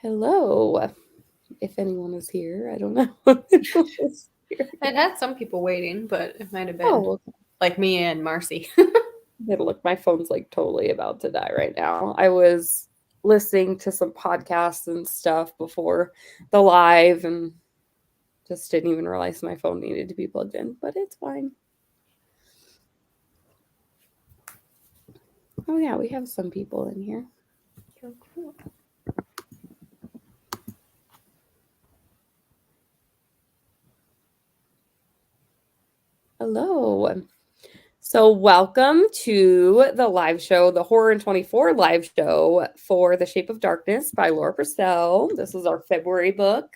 Hello, if anyone is here. I don't know. It had some people waiting, but it might have been Oh, like me and Marcy. look, my phone's like totally about to die right now. I was listening to some podcasts and stuff before the live and just didn't even realize my phone needed to be plugged in, but it's fine. Oh, yeah, we have some people in here. Oh, cool. Hello. So, welcome to the live show, the Horror24 live show for The Shape of Darkness by Laura Purcell. This is our February book.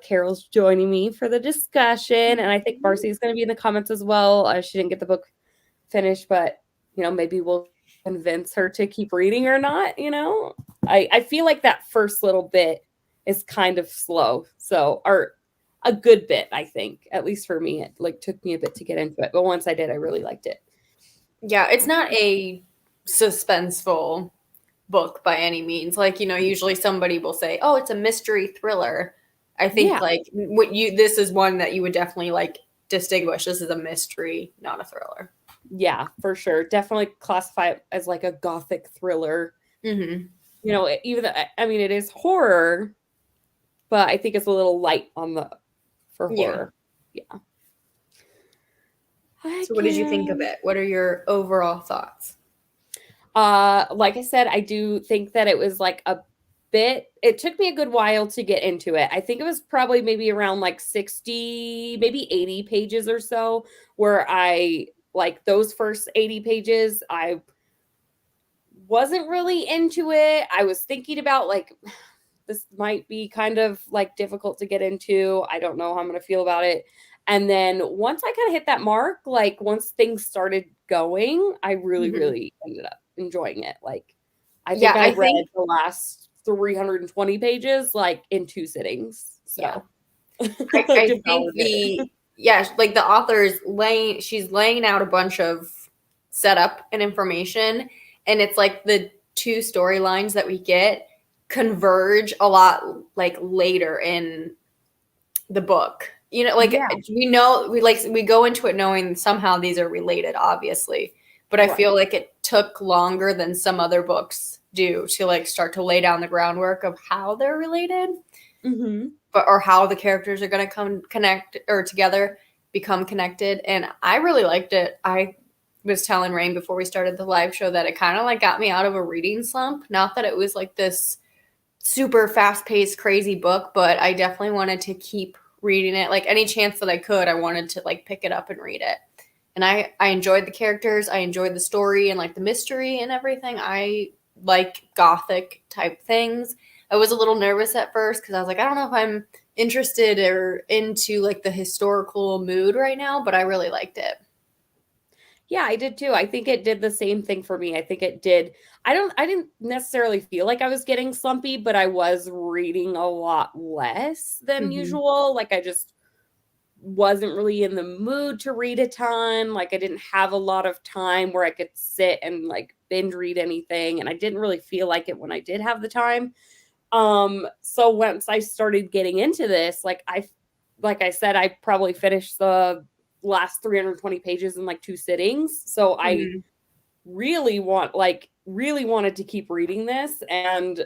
Carol's joining me for the discussion, and I think Marcy is going to be in the comments as well. She didn't get the book finished, but maybe we'll convince her to keep reading or not. I feel like that first little bit is kind of slow, or a good bit. I think, at least for me, it like took me a bit to get into it, but once I did, I really liked it. Yeah, it's not a suspenseful book by any means. Like, usually somebody will say, "Oh, it's a mystery thriller." I think Yeah, like this is one that you would definitely like distinguish. This is a mystery, not a thriller. yeah, for sure. Definitely classify it as like a gothic thriller. Mm-hmm. Even though, I mean, it is horror, but I think it's a little light for Yeah. horror. Yeah. I So what did you think of can. it? What are your overall thoughts? Like I said, I do think that it was like it took me a good while to get into it. I think it was probably maybe around like 60, maybe 80 pages or so, where I like those first 80 pages, I wasn't really into it. I was thinking about like this might be kind of like difficult to get into. I don't know how I'm going to feel about it. And then once I kind of hit that mark, like once things started going, I really, Mm-hmm. really ended up enjoying it. Like, I think Yeah, I I read think the last 320 pages like in 2 sittings. yeah. So I I think devoured it. like the author is she's laying out a bunch of setup and information, and it's like the two storylines that we get converge a lot like later in the book. Like Yeah, we go into it knowing somehow these are related, obviously, but I feel right. like it took longer than some other books do to like start to lay down the groundwork of how they're related, Hmm. but or how the characters are going to come connect or together become connected. And I really liked it. I was telling Raine before we started the live show that it kind of like got me out of a reading slump. Not that it was like this super fast-paced crazy book, but I definitely wanted to keep reading it. Like any chance that I could, I wanted to like pick it up and read it. And I enjoyed the characters, I enjoyed the story and like the mystery and everything. I like gothic type things. I was a little nervous at first because I was like, I don't know if I'm interested or into like the historical mood right now, but I really liked it. Yeah, I did too. I think it did the same thing for me. I think it did. I didn't necessarily feel like I was getting slumpy, but I was reading a lot less than Mm-hmm. usual. Like I just wasn't really in the mood to read a ton. Like I didn't have a lot of time where I could sit and like binge read anything, and I didn't really feel like it when I did have the time. So once I started getting into this, like I said, I probably finished the last 320 pages in like 2 sittings. So I Mm-hmm. really wanted to keep reading this, and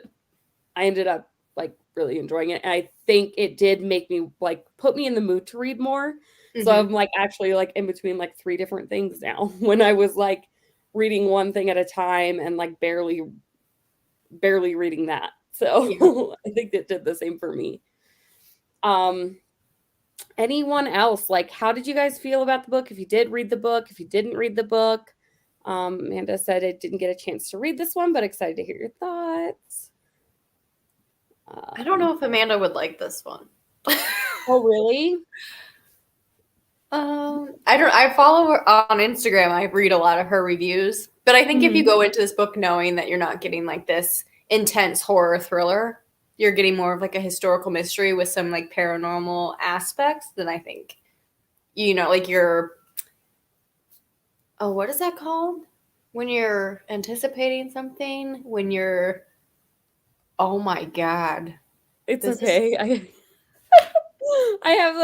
I ended up like really enjoying it. And I think it did make me like put me in the mood to read more. So Mm-hmm. I'm like actually like in between like three different things now when I was like reading one thing at a time and like barely reading that. Yeah. So I think it did the same for me. Um, anyone else? Like, how did you guys feel about the book? If you did read the book, if you didn't read the book, Amanda said I didn't get a chance to read this one, but excited to hear your thoughts. I don't know Um, if Amanda would like this one. oh, really? I don't. I follow her on Instagram. I read a lot of her reviews, but I think if you Hmm. go into this book knowing that you're not getting like this intense horror thriller, you're getting more of like a historical mystery with some like paranormal aspects, then I think like your what is that called? when you're anticipating something, when you're, oh my God. It's This okay. I have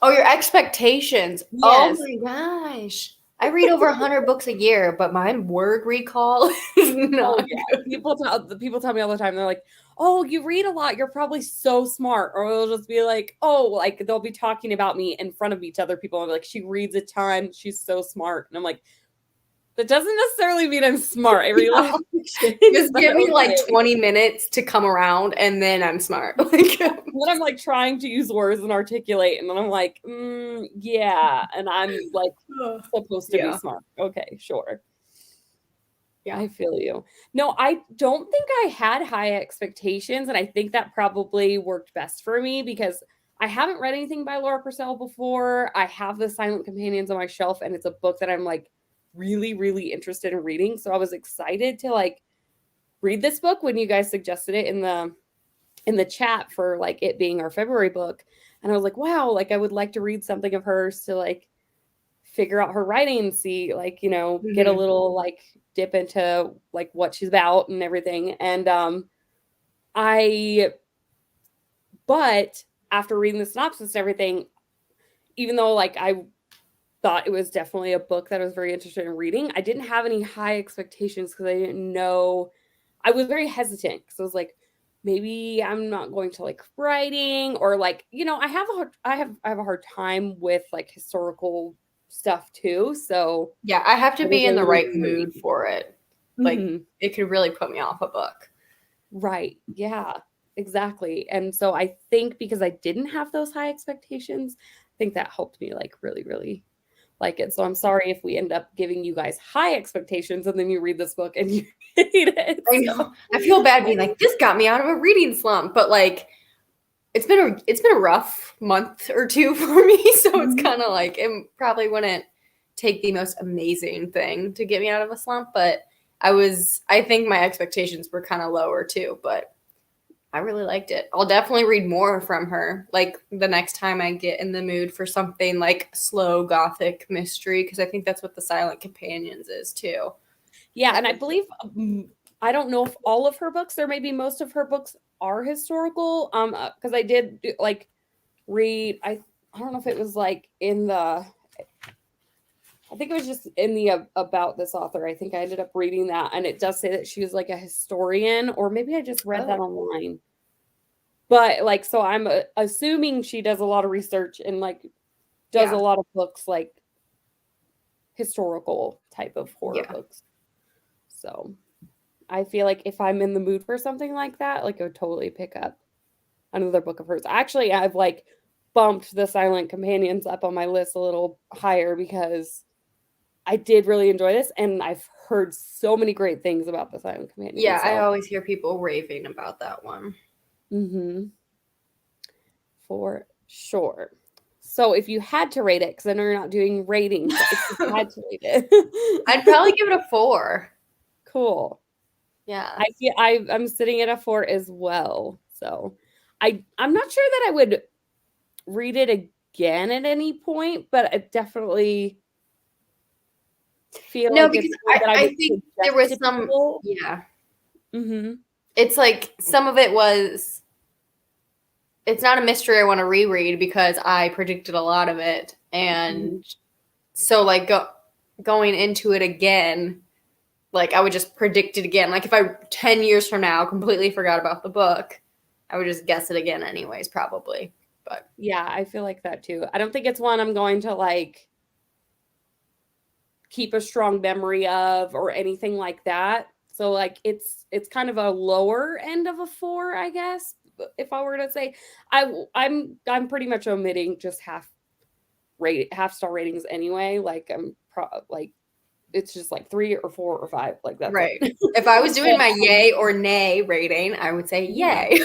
Oh, your expectations. Oh yes. my gosh. I read over 100 books a year, but my word recall is Oh not yeah. good. People tell me all the time, they're like, "Oh, you read a lot. You're probably so smart." Or it'll just be like, "Oh, like they'll be talking about me in front of each other people and be like, she reads a ton. She's so smart." And I'm like, that doesn't necessarily mean I'm smart. I read a lot of fiction, Just but give me like okay. 20 minutes to come around and then I'm smart. Like, When I'm like trying to use words and articulate, and then I'm like, yeah, and I'm like supposed to be yeah. smart. Okay, sure. Yeah. I feel you. No, I don't think I had high expectations, and I think that probably worked best for me because I haven't read anything by Laura Purcell before. I have the Silent Companions on my shelf, and it's a book that I'm like really, really interested in reading. So I was excited to like read this book when you guys suggested it in the chat for like it being our February book. And I was like, wow, like I would like to read something of hers to like figure out her writing and see like, you know, get a little like dip into like what she's about and everything. And I but after reading the synopsis and everything, even though like I thought it was definitely a book that I was very interested in reading, I didn't have any high expectations because I didn't know. I was very hesitant because I was like, maybe I'm not going to like writing or like, you know, I have a hard time with like historical stuff too. So Yeah, I have to I was be a in the little right mood worried. for it. Like, Mhm. it could really put me off a book. Right. Yeah, exactly. And so I think because I didn't have those high expectations, I think that helped me like really, really like it. So I'm sorry if we end up giving you guys high expectations and then you read this book and you hate it. I know. I feel bad being like, this got me out of a reading slump, but like it's been a rough month or two for me. So it's kind of like it probably wouldn't take the most amazing thing to get me out of a slump, but I think my expectations were kind of lower too, but I really liked it. I'll definitely read more from her, like the next time I get in the mood for something like slow gothic mystery, because I think that's what the Silent Companions is too. Yeah, and I believe I don't know if all of her books or maybe most of her books are historical. Because I did like read. I don't know if it was like in the. I think it was just in the about this author. I think I ended up reading that, and it does say that she was like a historian, or maybe I just read that online. But like, so I'm assuming she does a lot of research and like does a lot of books like historical type of horror books. So I feel like if I'm in the mood for something like that, like I would totally pick up another book of hers. Actually, I've like bumped the Silent Companions up on my list a little higher because I did really enjoy this, and I've heard so many great things about the Silent Companions. Yeah, I So. always hear people raving about that one. For sure. So if you had to rate it, because I know you're not doing ratings, but if you had to rate it, I'd probably give it a 4. cool. Yeah. I'm sitting at a 4 as well. So I'm not sure that I would read it again at any point, but I definitely feel No, like because it's one that I would think there suggest was to some, people. yeah. Mm-hmm. It's like some of it was, it's not a mystery I want to reread because I predicted a lot of it. And so like going into it again, like I would just predict it again. Like if I 10 years from now completely forgot about the book, I would just guess it again anyways, probably. But yeah, I feel like that too. I don't think it's one I'm going to like keep a strong memory of or anything like that. So like it's kind of a lower end of a 4, I guess. If I were to say, I'm pretty much omitting just half star ratings anyway. Like like it's just like 3 or 4 or 5. Like that's right. it. If I was doing my yay or nay rating, I would say yay.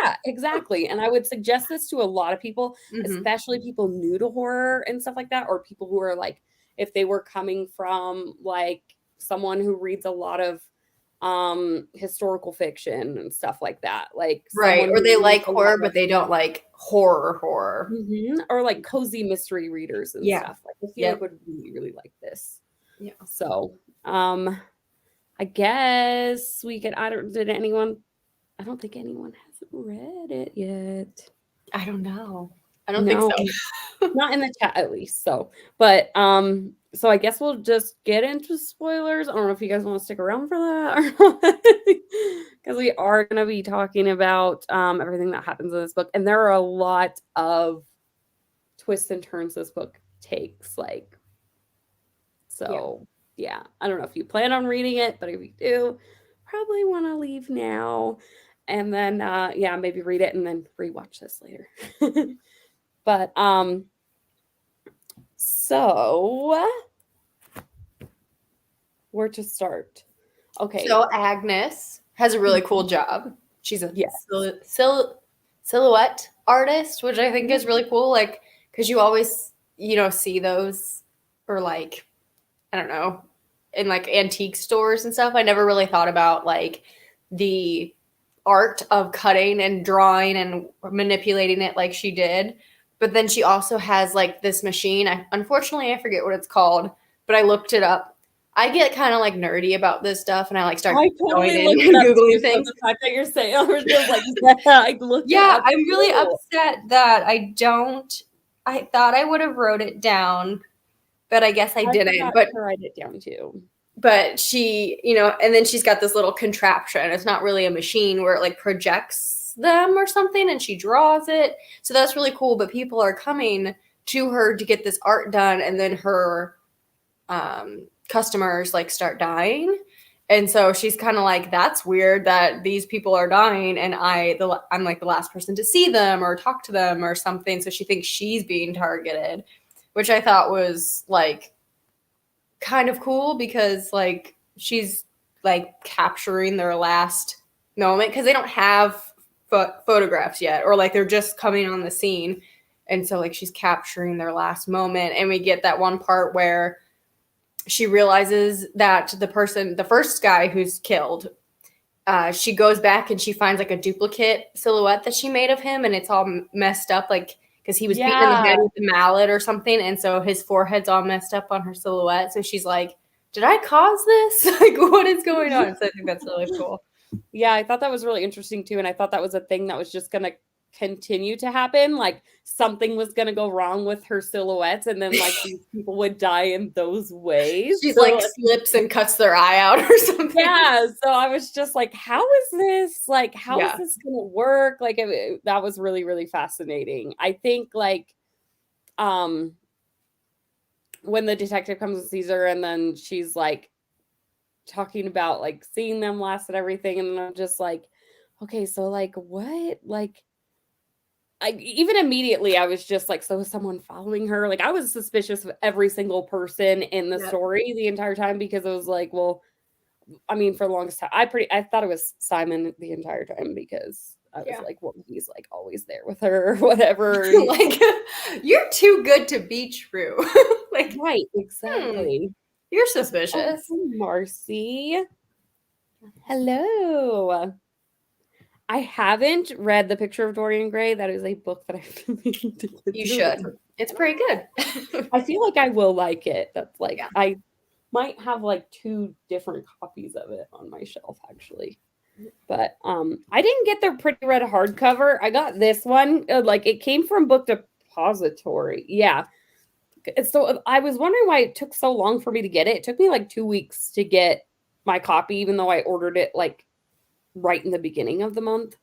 Yeah, exactly. And I would suggest this to a lot of people, especially people new to horror and stuff like that, or people who are like, if they were coming from like someone who reads a lot of historical fiction and stuff like that. Like Right. someone Or they who reads like a lot horror, but they don't like horror. or like cozy mystery readers and Yeah. stuff. Like I feel like would really, really like this. Yeah. So, I guess we could. I don't think anyone has read it yet. I don't know. I don't think No, so. not in the chat at least. So, but so I guess we'll just get into spoilers. I don't know if you guys want to stick around for that or not, because we are going to be talking about everything that happens in this book, and there are a lot of twists and turns this book takes. Like, so yeah, I don't know if you plan on reading it, but if you do, probably want to leave now, and then yeah, maybe read it and then rewatch this later. But so where to start? Okay. So Agnes has a really cool job. She's a Yes. silhouette artist, which I think is really cool. Like, because you always, see those, or like, I don't know, in like antique stores and stuff. I never really thought about like the art of cutting and drawing and manipulating it like she did. But then she also has like this machine. Unfortunately, I forget what it's called, but I looked it up. I get kind of like nerdy about this stuff, and I like start going in and Googling things. The fact that you're saying, I was just like, yeah, I looked it up. I'm really upset that I thought I would have wrote it down, but I guess I didn't. But to write it down too. But she, and then she's got this little contraption. It's not really a machine where it like projects them or something, and she draws it. So that's really cool. But people are coming to her to get this art done, and then her customers like start dying. And so she's kind of like, that's weird that these people are dying, and I'm like the last person to see them or talk to them or something. So she thinks she's being targeted, which I thought was like kind of cool, because like she's like capturing their last moment, because they don't have photographs yet, or like they're just coming on the scene. And so like she's capturing their last moment, and we get that one part where she realizes that the first guy who's killed, she goes back and she finds like a duplicate silhouette that she made of him, and it's all messed up, like because he was beaten in the head with a mallet or something, and so his forehead's all messed up on her silhouette. So she's like, did I cause this? Like, what is going on? So I think that's really cool. Yeah, I thought that was really interesting too, and I thought that was a thing that was just gonna continue to happen. Like something was gonna go wrong with her silhouettes, and then like these people would die in those ways. She's like slips and cuts their eye out or something. Yeah, so I was just like, how is this? Like, how is this gonna work? Like, that was really, really fascinating. I think like, when the detective comes and sees her, and then she's like talking about like seeing them last and everything, and I'm just like, okay, so like what? Like, even immediately I was just like, so is someone following her? Like, I was suspicious of every single person in the story the entire time, because it was like, well, I mean, for the longest time, I thought it was Simon the entire time, because I was like, well, he's like always there with her or whatever. Like, you're too good to be true. Like, right, exactly. You're suspicious. Oh, Marcy. Hello. I haven't read The Picture of Dorian Gray. That is a book that I've been meaning to get You should. It's pretty good. I feel like I will like it. That's like, I might have like 2 different copies of it on my shelf, actually. But I didn't get the Pretty Red hardcover. I got this one. Like, it came from Book Depository. Yeah. So I was wondering why it took so long for me to get it. It took me like 2 weeks to get my copy, even though I ordered it like right in the beginning of the month.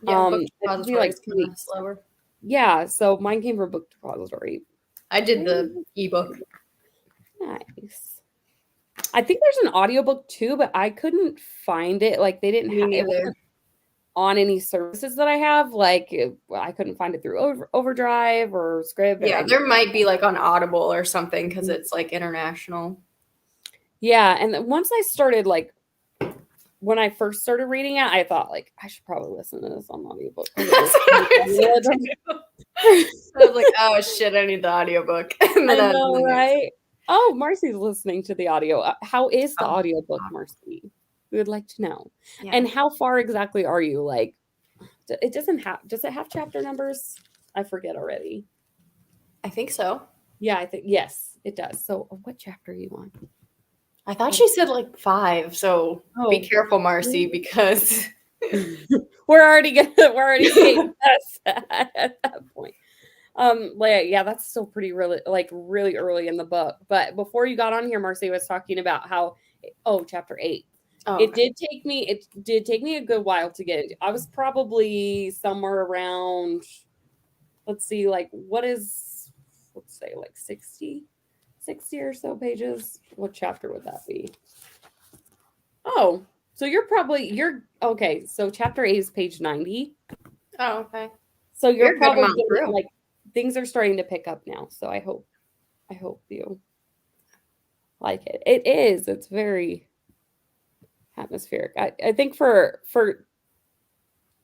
Book Depository is kind of slower. Yeah, so mine came from Book Depository. I did the ebook. Nice. I think there's an audiobook too, but I couldn't find it. Like, they didn't have it on any services that I have. Like, I couldn't find it through Overdrive or Scribd. Yeah, there might be like on Audible or something, because it's like international. Yeah, and then once I started, like, when I first started reading it, I thought like, I should probably listen to this on audiobook. I was like, oh shit, I need the audiobook. And then I know, right? Oh, Marcy's listening to the audio. How is the audiobook, Marcy? We would like to know. Yeah. And how far exactly are you? Like, does it have chapter numbers? I forget already. I think so. Yeah, yes, it does. So what chapter are you on? I thought she said like 5, so be Oh. careful, Marcy, because we're already skating past that at that point. Like, yeah, that's still pretty really early in the book. But before you got on here, Marcy was talking about how chapter 8. It okay. did take me a good while to get into. I was probably somewhere around, let's see, like let's say like 60 or so pages. What chapter would that be? Oh, so you're okay. So chapter 8 is page 90. Oh, okay. So You're you're a good probably amount through. like things are starting to pick up now. So I hope you like it. It is. It's very atmospheric. I think for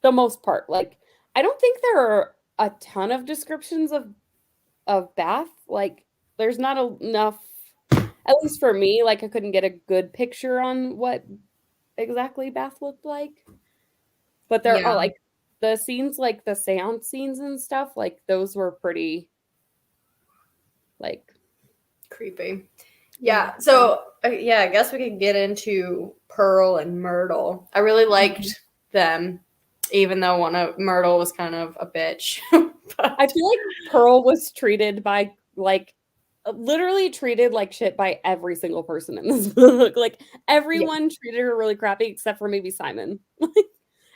the most part, like I don't think there are a ton of descriptions of Bath. Like there's not enough, at least for me, like I couldn't get a good picture on what exactly Bath looked like. But there are Yeah. like the scenes, like the seance scenes and stuff, like those were pretty like Creepy. Yeah. So, yeah, I guess we could get into Pearl and Myrtle. I really liked them, even though Myrtle was kind of a bitch. I feel like Pearl was treated by like literally treated like shit by every single person in this book. Like everyone treated her really crappy except for maybe Simon.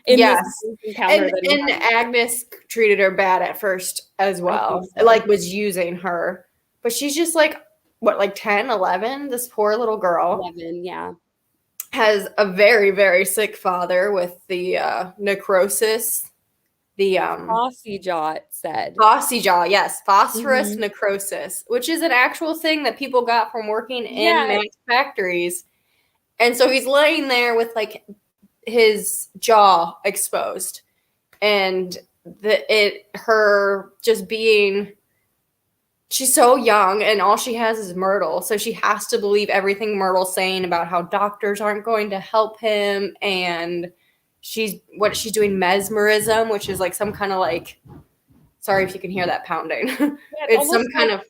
In Yes. this encounter that he And had. Agnes treated her bad at first as well. So. Like was using her. But she's just like what, like 10, 11? This poor little girl 11, yeah. has a very, very sick father with the necrosis. The Bossy Jaw said. Bossy jaw, yes, phosphorus necrosis, which is an actual thing that people got from working in Max factories. And so he's laying there with like his jaw exposed, and her just being, she's so young, and all she has is Myrtle, so she has to believe everything Myrtle's saying about how doctors aren't going to help him, and she's doing mesmerism, which is like some kind of like, sorry if you can hear that pounding. Yeah, it's some kind of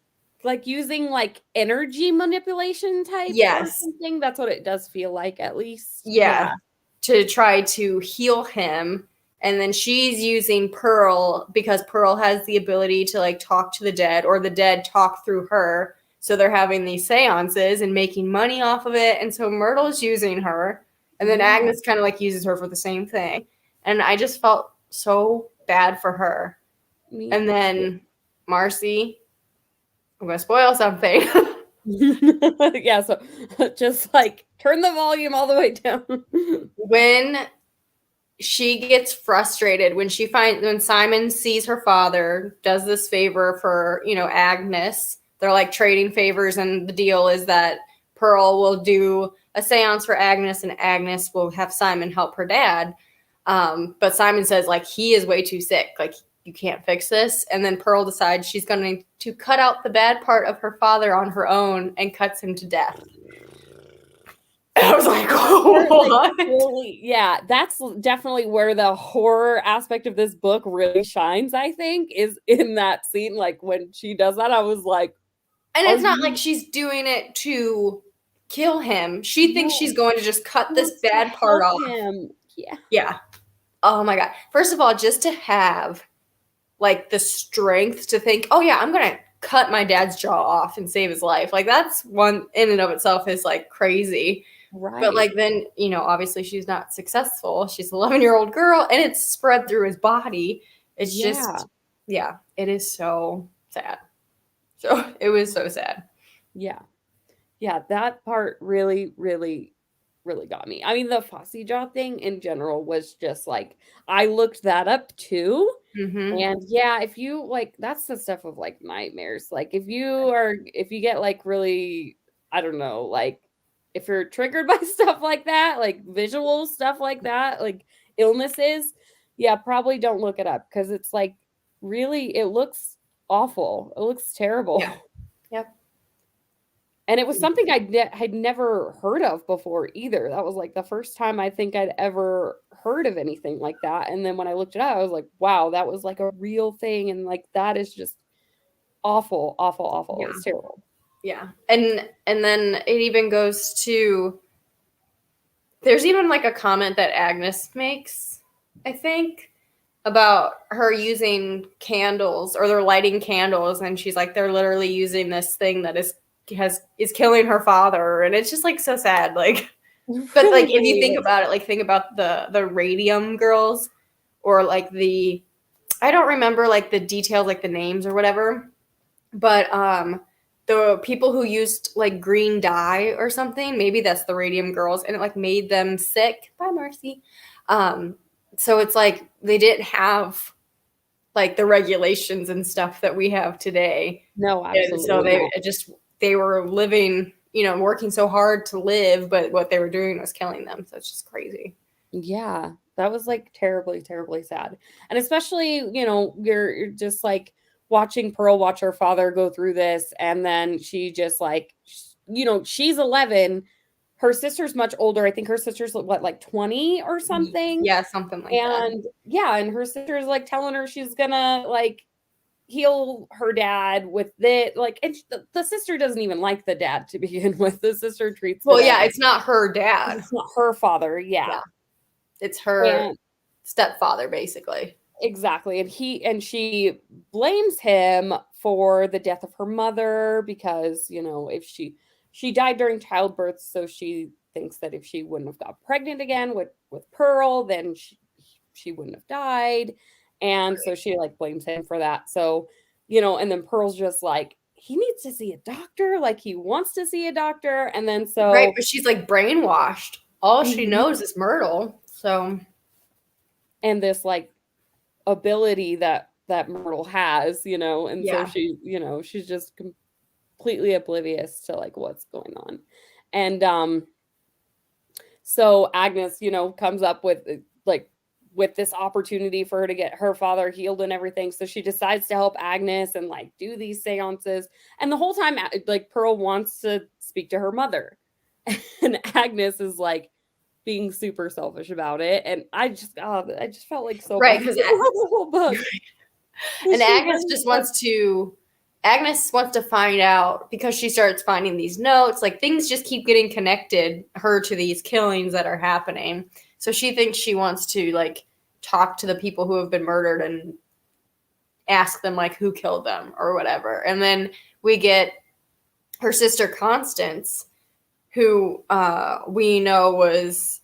like using like energy manipulation type or something. That's what it does feel like, at least. Yeah. To try to heal him. And then she's using Pearl because Pearl has the ability to like talk to the dead, or the dead talk through her. So they're having these seances and making money off of it. And so Myrtle's using her. And then Agnes kind of like uses her for the same thing. And I just felt so bad for her. And then Marcy, I'm going to spoil something. Yeah, so just like turn the volume all the way down. When she gets frustrated, when Simon sees her father, does this favor for, Agnes, they're like trading favors, and the deal is that Pearl will do a seance for Agnes, and Agnes will have Simon help her dad. But Simon says like he is way too sick, like you can't fix this. And then Pearl decides she's going to cut out the bad part of her father on her own and cuts him to death. And I was like, what? Really, yeah, that's definitely where the horror aspect of this book really shines, I think, is in that scene. Like when she does that, I was like, and it's not like she's doing it to kill him. She thinks she's going to just cut this bad part off. Yeah. Oh my God. First of all, just to have like the strength to think, oh yeah, I'm going to cut my dad's jaw off and save his life. Like that's one in and of itself is like crazy. Right. But like then, obviously she's not successful. She's an 11-year-old girl, and it's spread through his body. It's just, it is so sad. So it was so sad. Yeah. Yeah, that part really, really, really got me. I mean, the Fossey Jaw thing in general was just like, I looked that up too. And yeah, if you like, that's the stuff of like nightmares. Like if you get like really, I don't know, like if you're triggered by stuff like that, like visual stuff like that, like illnesses, yeah, probably don't look it up, because it's like really, it looks awful. It looks terrible. Yeah. Yep. And it was something I had never heard of before either. That was like the first time I think I'd ever heard of anything like that. And then when I looked it up, I was like, wow, that was like a real thing. And like, that is just awful, awful, awful. Yeah. It's terrible. Yeah. And then it even goes to, there's even like a comment that Agnes makes, I think, about her using candles, or they're lighting candles, and she's like, they're literally using this thing that is killing her father, and it's just like so sad. Like, but like if you think about it, like think about the radium girls, or like I don't remember like the details, like the names or whatever, but the people who used like green dye or something, maybe that's the radium girls, and it like made them sick. Bye, Marcy. So it's like they didn't have like the regulations and stuff that we have today. No, And so absolutely. they were living, working so hard to live, but what they were doing was killing them. So it's just crazy. Yeah, that was like terribly, terribly sad. And especially, you're just like watching Pearl watch her father go through this. And then she just like, she's 11. Her sister's much older. I think her sister's what, like 20 or something. Yeah, something like that. And yeah, and her sister's like telling her she's gonna like heal her dad with this. Like, and the sister doesn't even like the dad to begin with. The sister treats Well, yeah, it's not her dad. it's not her father. Yeah. It's her stepfather, basically. Exactly. And she blames him for the death of her mother because, if she died during childbirth, so she thinks that if she wouldn't have got pregnant again with Pearl, then she wouldn't have died. And so she like blames him for that. So, and then Pearl's just like, he needs to see a doctor, like he wants to see a doctor. And then so right, but she's like brainwashed. All she knows is Myrtle. So, and this like ability that Myrtle has, and so she, she's just completely oblivious to like what's going on. And so Agnes, comes up with this opportunity for her to get her father healed and everything. So she decides to help Agnes and like do these seances. And the whole time, like Pearl wants to speak to her mother, and Agnes is like being super selfish about it. And I just felt like so right, bad because the whole book. and Agnes wants to find out, because she starts finding these notes, like things just keep getting connected her to these killings that are happening. So she thinks she wants to like talk to the people who have been murdered and ask them like who killed them or whatever. And then we get her sister Constance, who we know is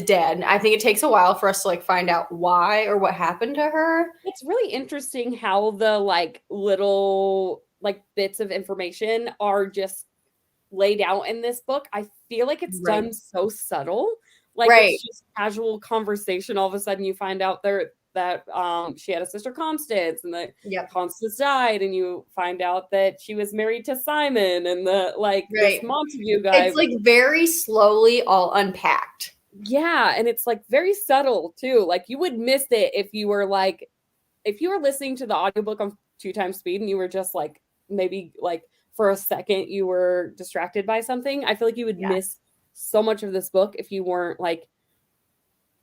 dead. I think it takes a while for us to like find out why or what happened to her. It's really interesting how the like little like bits of information are just laid out in this book. I feel like it's done so subtle. Like it's just casual conversation. All of a sudden you find out that she had a sister Constance, and that Constance died, and you find out that she was married to Simon, and this Montague guy. It's like very slowly all unpacked. Yeah, and it's like very subtle too. Like you would miss it if you were listening to the audiobook on 2x speed and you were just like maybe like for a second you were distracted by something. I feel like you would miss so much of this book if you weren't like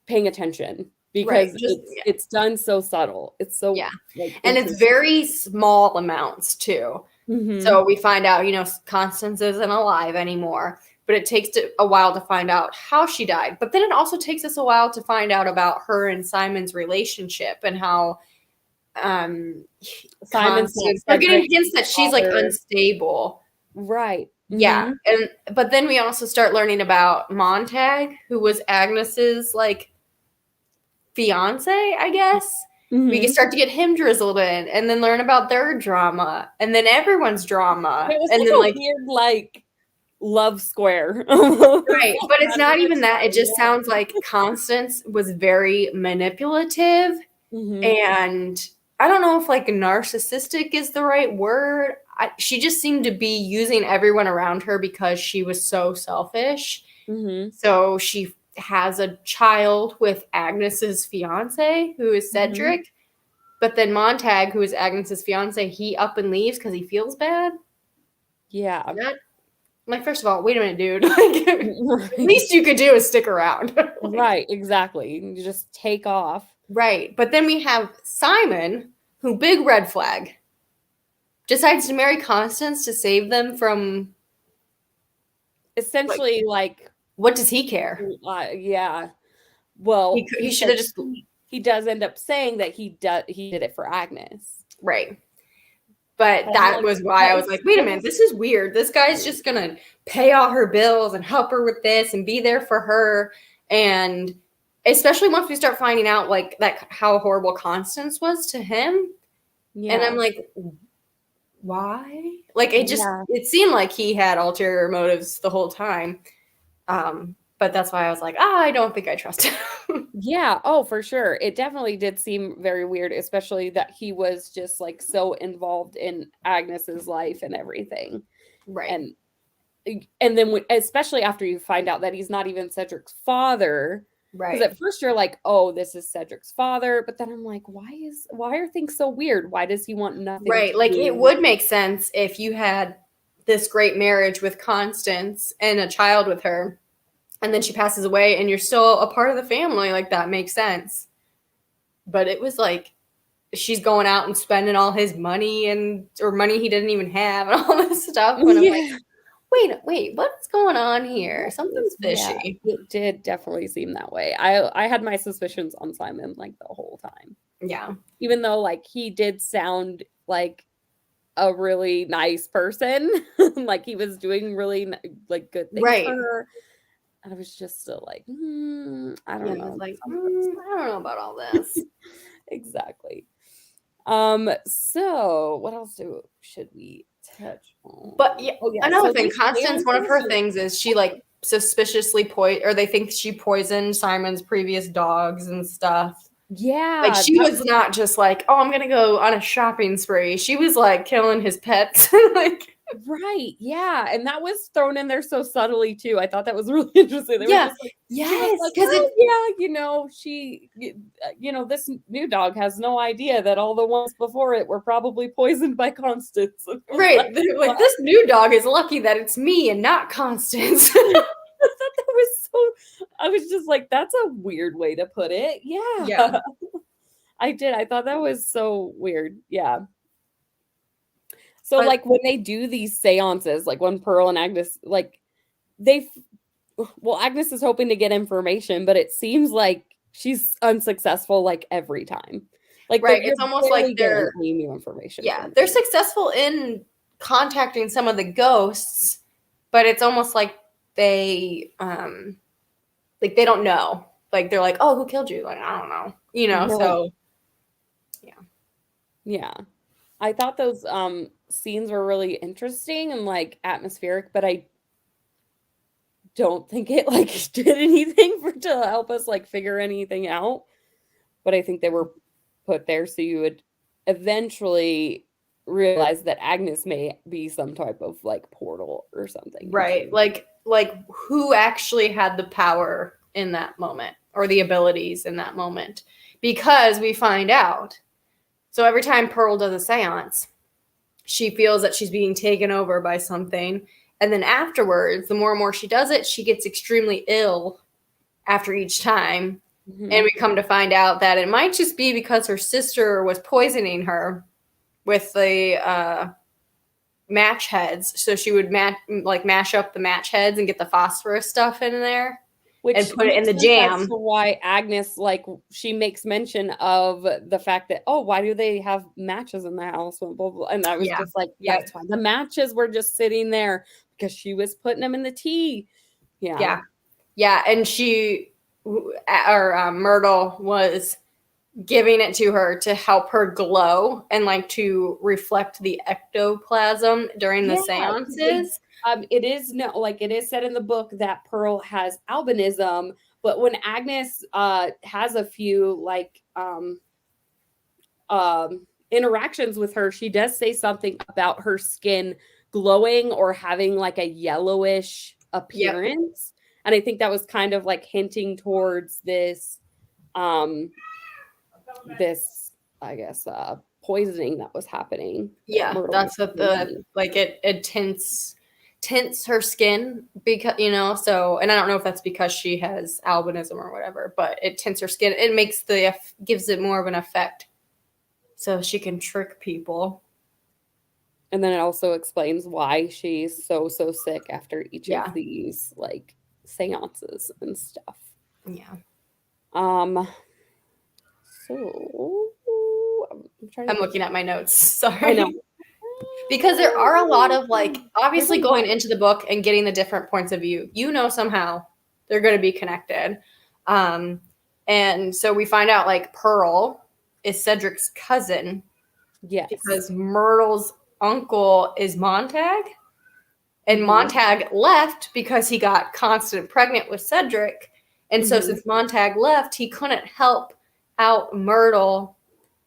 paying attention, because it's done so subtle. It's so like, and it's very small amounts too. Mm-hmm. So we find out, Constance isn't alive anymore, but it takes a while to find out how she died. But then it also takes us a while to find out about her and Simon's relationship, and how Simon's we're getting hints that she's like unstable. Right. Mm-hmm. Yeah. But then we also start learning about Montag, who was Agnes's like fiance, I guess. Mm-hmm. We can start to get him drizzled in, and then learn about their drama, and then everyone's drama. It was and like then a weird like love square. Right. But it's not even that. It just sounds like Constance was very manipulative. Mm-hmm. And I don't know if like narcissistic is the right word. She just seemed to be using everyone around her because she was so selfish. Mm-hmm. So she has a child with Agnes's fiance, who is Cedric. Mm-hmm. But then Montag, who is Agnes's fiance, he up and leaves because he feels bad. Yeah. Like, first of all, wait a minute, dude. Like, the least you could do is stick around. Like, right, exactly. You just take off. Right. But then we have Simon, who big red flag. decides to marry Constance to save them from... Essentially, like, what does he care? Yeah. Well, He should have just... He does end up saying that he did it for Agnes. Right. But that was why I was like, wait a minute, this is weird. This guy's just going to pay all her bills and help her with this and be there for her. And especially once we start finding out, like, that how horrible Constance was to him. Yeah. And I'm like, why? Like, it seemed like he had ulterior motives the whole time. But that's why I was like, I don't think I trust him. Yeah. Oh, for sure. It definitely did seem very weird, especially that he was just like so involved in Agnes's life and everything. Right. And then especially after you find out that he's not even Cedric's father. Right. Because at first you're like, oh, this is Cedric's father. But then I'm like, why are things so weird? Why does he want nothing? Right. Like, it would make sense if you had this great marriage with Constance and a child with her, and then she passes away and you're still a part of the family. Like, that makes sense. But it was like, she's going out and spending all his money or money he didn't even have and all this stuff. And I'm like, wait, what's going on here? Something's fishy. Yeah, it did definitely seem that way. I had my suspicions on Simon, like, the whole time. Yeah. Even though, like, he did sound like a really nice person. Like, he was doing really, like, good things for her. I was just still like, I don't know. Like, I don't know about all this. Exactly. So what else should we touch on? But another thing, Constance, one of her things is she, like, suspiciously or they think she poisoned Simon's previous dogs and stuff. Yeah. Like, she was not just like, oh, I'm gonna go on a shopping spree. She was like killing his pets. Like, right. Yeah. And that was thrown in there so subtly too. I thought that was really interesting. They were just like, yes, because this new dog has no idea that all the ones before it were probably poisoned by Constance. Right. Like, this new dog is lucky that it's me and not Constance. I thought that was I was just like, that's a weird way to put it. Yeah. I did. I thought that was so weird. Yeah. So, like, when they do these seances, like when Pearl and Agnes, like, Agnes is hoping to get information, but it seems like she's unsuccessful, like, every time. Like, right. It's almost like they're new information. Yeah. They're successful in contacting some of the ghosts, but it's almost like they don't know. Like, they're like, oh, who killed you? Like, I don't know. So yeah. I thought those scenes were really interesting and, like, atmospheric, but I don't think it, like, did anything to help us, like, figure anything out. But I think they were put there so you would eventually realize that Agnes may be some type of, like, portal or something. Right. Like who actually had the power in that moment or the abilities in that moment? Because we find out. So every time Pearl does a seance, she feels that she's being taken over by something. And then afterwards, the more and more she does it, she gets extremely ill after each time. Mm-hmm. And we come to find out that it might just be because her sister was poisoning her with the match heads. So she would mash up the match heads and get the phosphorus stuff in there. And put it in the jam. That's why Agnes, like, she makes mention of the fact that, oh, why do they have matches in the house? Blah, blah, blah. And I was just like, that's why the matches were just sitting there because she was putting them in the tea. Yeah. Yeah. And Myrtle was giving it to her to help her glow and, like, to reflect the ectoplasm during the seances. It is said in the book that Pearl has albinism, but when Agnes has a few, like, interactions with her, she does say something about her skin glowing or having, like, a yellowish appearance. Yep. And I think that was kind of, like, hinting towards this I guess poisoning that was happening. Yeah, that's what it tints her skin because so, and I don't know if that's because she has albinism or whatever, but it tints her skin. It gives it more of an effect so she can trick people. And then it also explains why she's so sick after each Yeah. of these like seances and stuff. Yeah. So I'm trying to I'm looking at my notes. Sorry. I know. Because there are a lot of like obviously There's a going lot. into the book and getting the different points of view. Somehow they're going to be connected. And so we find out like Pearl is Cedric's cousin Yes. because Myrtle's uncle is Montag. And Mhm. Montag left because he got Constant pregnant with Cedric. And so since Montag left, he couldn't help out Myrtle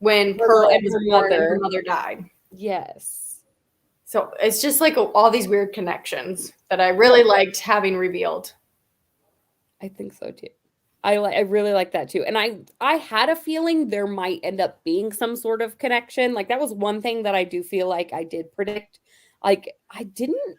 when Pearl was born and her mother died. Yes. So it's just like all these weird connections that I really liked having revealed. I think so too. I really like that too. And I had a feeling there might end up being some sort of connection. Like that was one thing that I do feel like I did predict. Like I didn't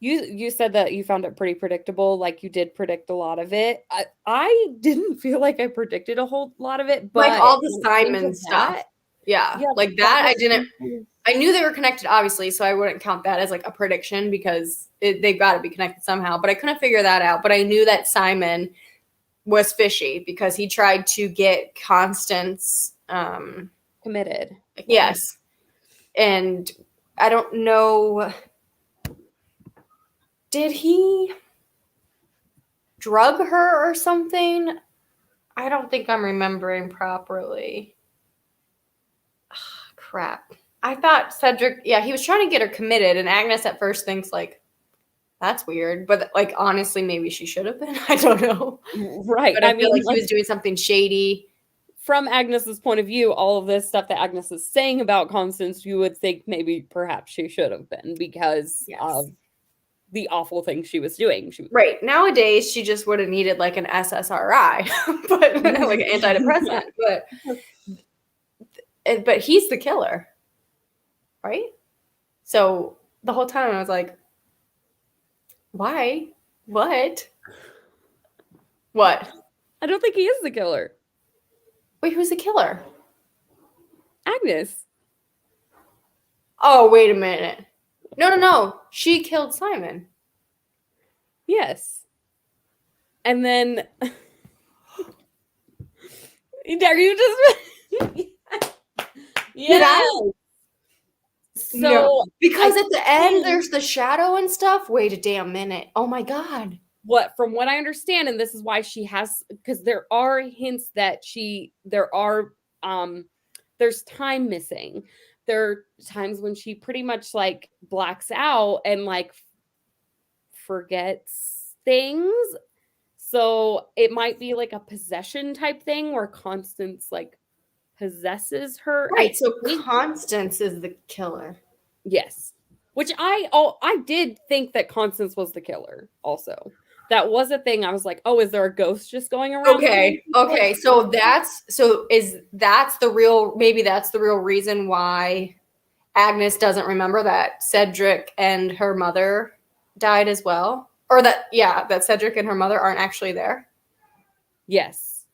you said that you found it pretty predictable, like you did predict a lot of it. I didn't feel like I predicted a whole lot of it, but like all the Simon stuff. That, yeah, like that I didn't. I knew they were connected, obviously, so I wouldn't count that as like a prediction because they've got to be connected somehow. But I couldn't figure that out. But I knew that Simon was fishy because he tried to get Constance committed. Yes, and I don't know. Did he drug her or something? I don't think I'm remembering properly. Oh, crap. I thought Cedric, he was trying to get her committed, and Agnes at first thinks, like, that's weird. But, like, honestly, maybe she should have been. I don't know. Right. But I feel like he was doing something shady. From Agnes's point of view, all of this stuff that Agnes is saying about Constance, you would think maybe perhaps she should have been because of the awful thing she was doing. Right. Nowadays, she just would have needed like an SSRI, but like an antidepressant. But he's the killer, right? So the whole time I was like, why? What? I don't think he is the killer. Wait, who's the killer? Agnes. Oh, wait a minute. No. She killed Simon. Yes. And then are you just Yeah. So no. Because at the end there's the shadow and stuff. Wait a damn minute. Oh my God. From what I understand, and this is why she has, because there are hints that there's time missing. There are times when she pretty much like blacks out and like forgets things. So it might be like a possession type thing where Constance like possesses her. Right. So Constance is the killer. Yes. Which I did think that Constance was the killer also. That was a thing. I was like, oh, is there a ghost just going around? Okay. So that's the real reason why Agnes doesn't remember that Cedric and her mother died as well. Or that Cedric and her mother aren't actually there. Yes.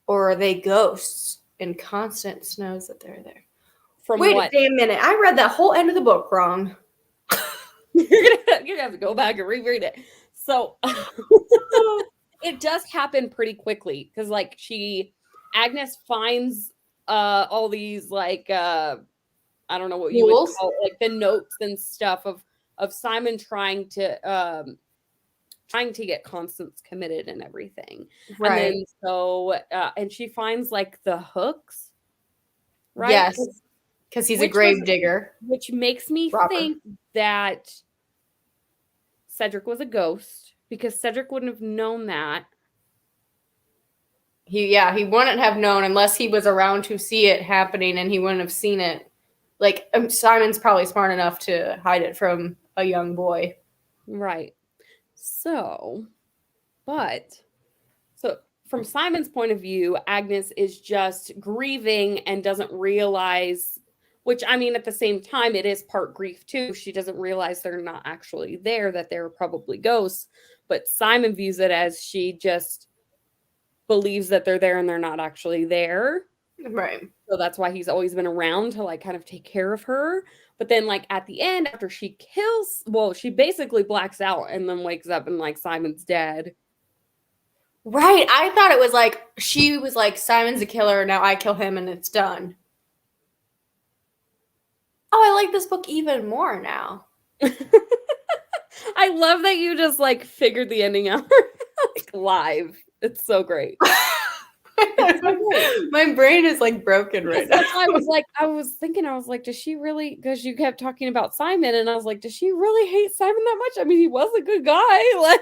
Or are they ghosts and Constance knows that they're there? Wait a damn minute. I read that whole end of the book wrong. You're gonna have to go back and reread it. So it does happen pretty quickly because like Agnes finds all these like I don't know what you would call it, like the notes and stuff of Simon trying to get Constance committed and everything. Right. And then so and she finds like the hooks. Right? Yes. Because he's a grave digger. Which makes me think that Cedric was a ghost because Cedric wouldn't have known that. He wouldn't have known unless he was around to see it happening and he wouldn't have seen it. Like, Simon's probably smart enough to hide it from a young boy. Right. So from Simon's point of view, Agnes is just grieving and doesn't realize, which I mean, at the same time, it is part grief too. She doesn't realize they're not actually there, that they're probably ghosts. But Simon views it as she just believes that they're there and they're not actually there. Right. So that's why he's always been around to like kind of take care of her. But then, like, at the end, after she she basically blacks out and then wakes up and, like, Simon's dead. Right. I thought it was like, she was like, Simon's a killer, now I kill him and it's done. Oh, I like this book even more now. I love that you just, like, figured the ending out like, live. It's so great. It's so great. My brain is like broken right now. That's why I was thinking, does she really, because you kept talking about Simon, and I was like, does she really hate Simon that much? I mean, he was a good guy. Like,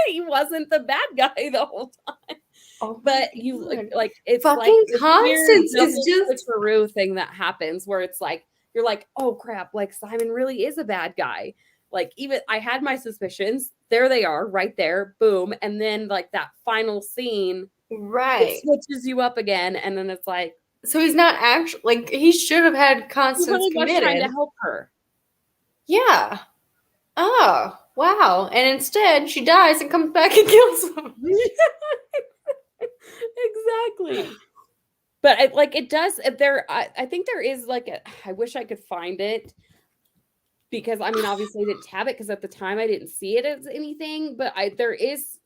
he wasn't the bad guy the whole time. Oh, but you like it's fucking like this Constance weird is just switcheroo thing that happens where it's like, you're like, oh crap, like Simon really is a bad guy. Like, even I had my suspicions. There they are, right there, boom. And then like that final scene, right, it switches you up again, and then it's like, so he's not actually, like, he should have had Constance really committed. was trying to help her. Yeah. Oh, wow. And instead she dies and comes back and kills him. Exactly. But it does there. I think there is like I wish I could find it, because I mean, obviously I didn't tab it because at the time I didn't see it as anything, but there is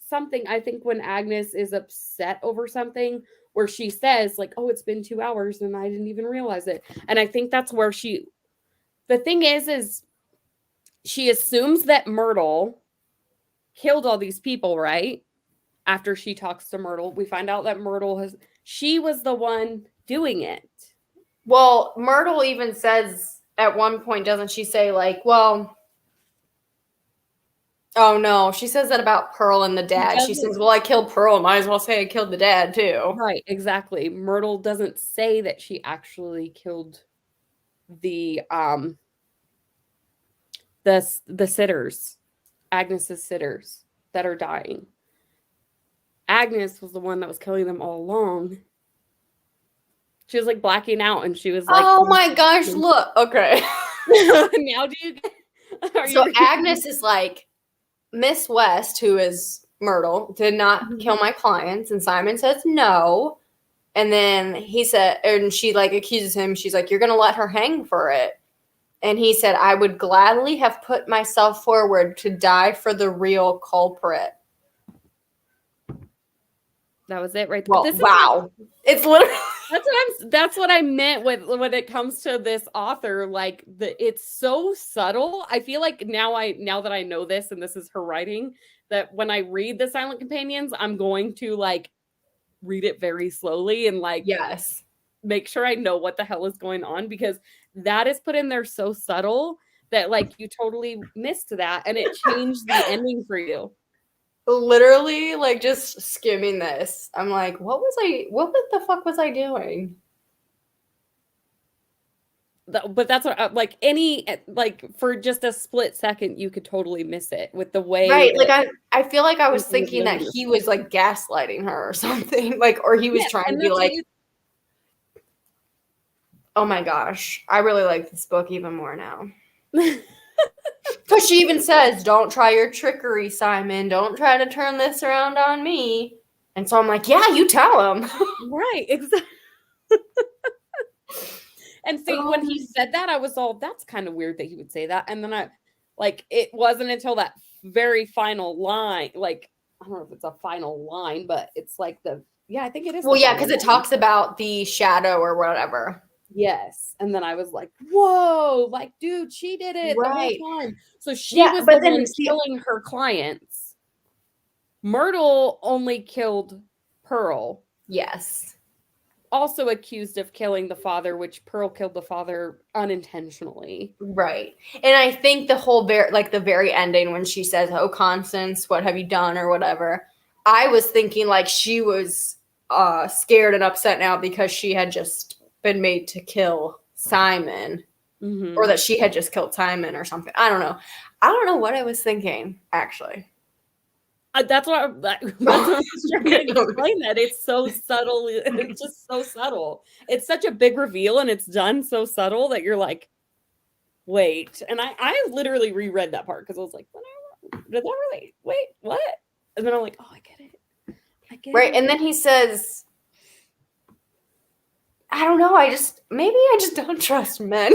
something, I think, when Agnes is upset over something where she says like, oh, it's been 2 hours and I didn't even realize it. And I think that's where the thing is she assumes that Myrtle killed all these people, right? After she talks to Myrtle, we find out that she was the one doing it. Well, Myrtle even says at one point, doesn't she say like, well, oh no, she says that about Pearl and the dad. She says, well, I killed Pearl, might as well say I killed the dad too. Right, exactly. Myrtle doesn't say that she actually killed the sitters, Agnes's sitters that are dying. Agnes was the one that was killing them all along. She was like blacking out, and she was like, oh my gosh, look. Okay. Now do you get, so Agnes is like, Miss West, who is Myrtle, did not kill my clients, and Simon says no. And then he said, and she like accuses him, she's like, you're gonna let her hang for it. And he said, I would gladly have put myself forward to die for the real culprit. That was it, right? Well, wow. It's literally that's what I meant when it comes to this author. Like, it's so subtle. I feel like now that I know this and this is her writing, that when I read the Silent Companions, I'm going to like read it very slowly and like, yes, make sure I know what the hell is going on, because that is put in there so subtle that like you totally missed that and it changed the ending for you. Literally, like, just skimming this, I'm like, what the fuck was I doing? But that's what, like for just a split second, you could totally miss it with the way. Right. Like, I feel like I was thinking that he was like gaslighting her or something, like, or he was trying to be like, oh my gosh, I really like this book even more now. Because she even says, don't try your trickery, Simon. Don't try to turn this around on me. And so I'm like, yeah, you tell him. Right, exactly. And see, when he said that, I was all, that's kind of weird that he would say that. And then it wasn't until that very final line, like, I don't know if it's a final line, but it's like I think it is. Well, yeah, because it talks about the shadow or whatever. Yes. And then I was like, whoa, like, dude, she did it the whole time. So she was the one killing her clients. Myrtle only killed Pearl. Yes. Also accused of killing the father, which Pearl killed the father unintentionally. Right. And I think the whole the very ending when she says, oh, Constance, what have you done or whatever, I was thinking like she was scared and upset now because she had just been made to kill Simon, or that she had just killed Simon or something. I don't know what I was thinking, actually. That's what I was trying to explain, that it's so subtle. It's just so subtle. It's such a big reveal and it's done so subtle that you're like, wait. And I literally reread that part because I was like, did that really? Wait, what? And then I'm like, oh, I get it. Right. And then he says, I don't know. Maybe I just don't trust men.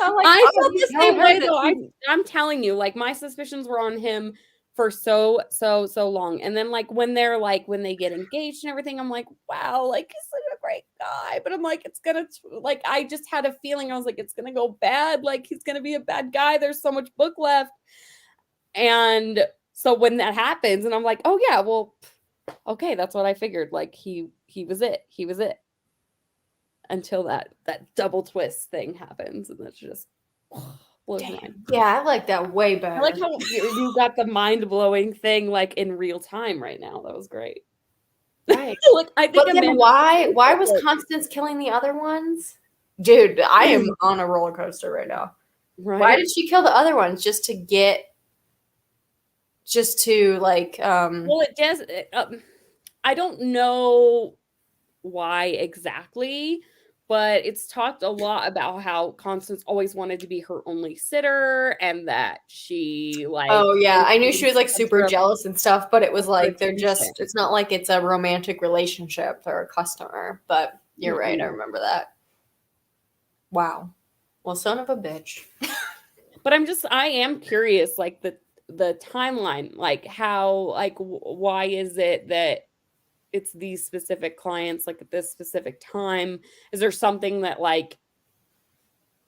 I'm like, I oh, felt you the tell same her way that though. I'm telling you, like my suspicions were on him for so long. And then like when they get engaged and everything, I'm like, wow, like he's such a great guy. But I'm like, it's gonna like I just had a feeling I was like, it's gonna go bad, like he's gonna be a bad guy. There's so much book left. And so when that happens, and I'm like, oh yeah, well, okay, that's what I figured. Like he was it. He was it. Until that double twist thing happens, and that's just blows my mind. yeah, I like that way better. I like how you got the mind blowing thing like in real time right now. That was great. Right. Like I think But then Amanda why was Constance killing the other ones? Dude, I am on a roller coaster right now. right? Why did she kill the other ones? Just to like Well, it does. I don't know why exactly, but it's talked a lot about how Constance always wanted to be her only sitter, and that she like. Oh yeah, I knew she was like super jealous and stuff, but it was like attention. it's not like it's a romantic relationship. They're a customer, but you're right. I remember that. Wow. Well, son of a bitch. But I am curious, like the timeline, like how, like why is it that it's these specific clients, like at this specific time? Is there something that like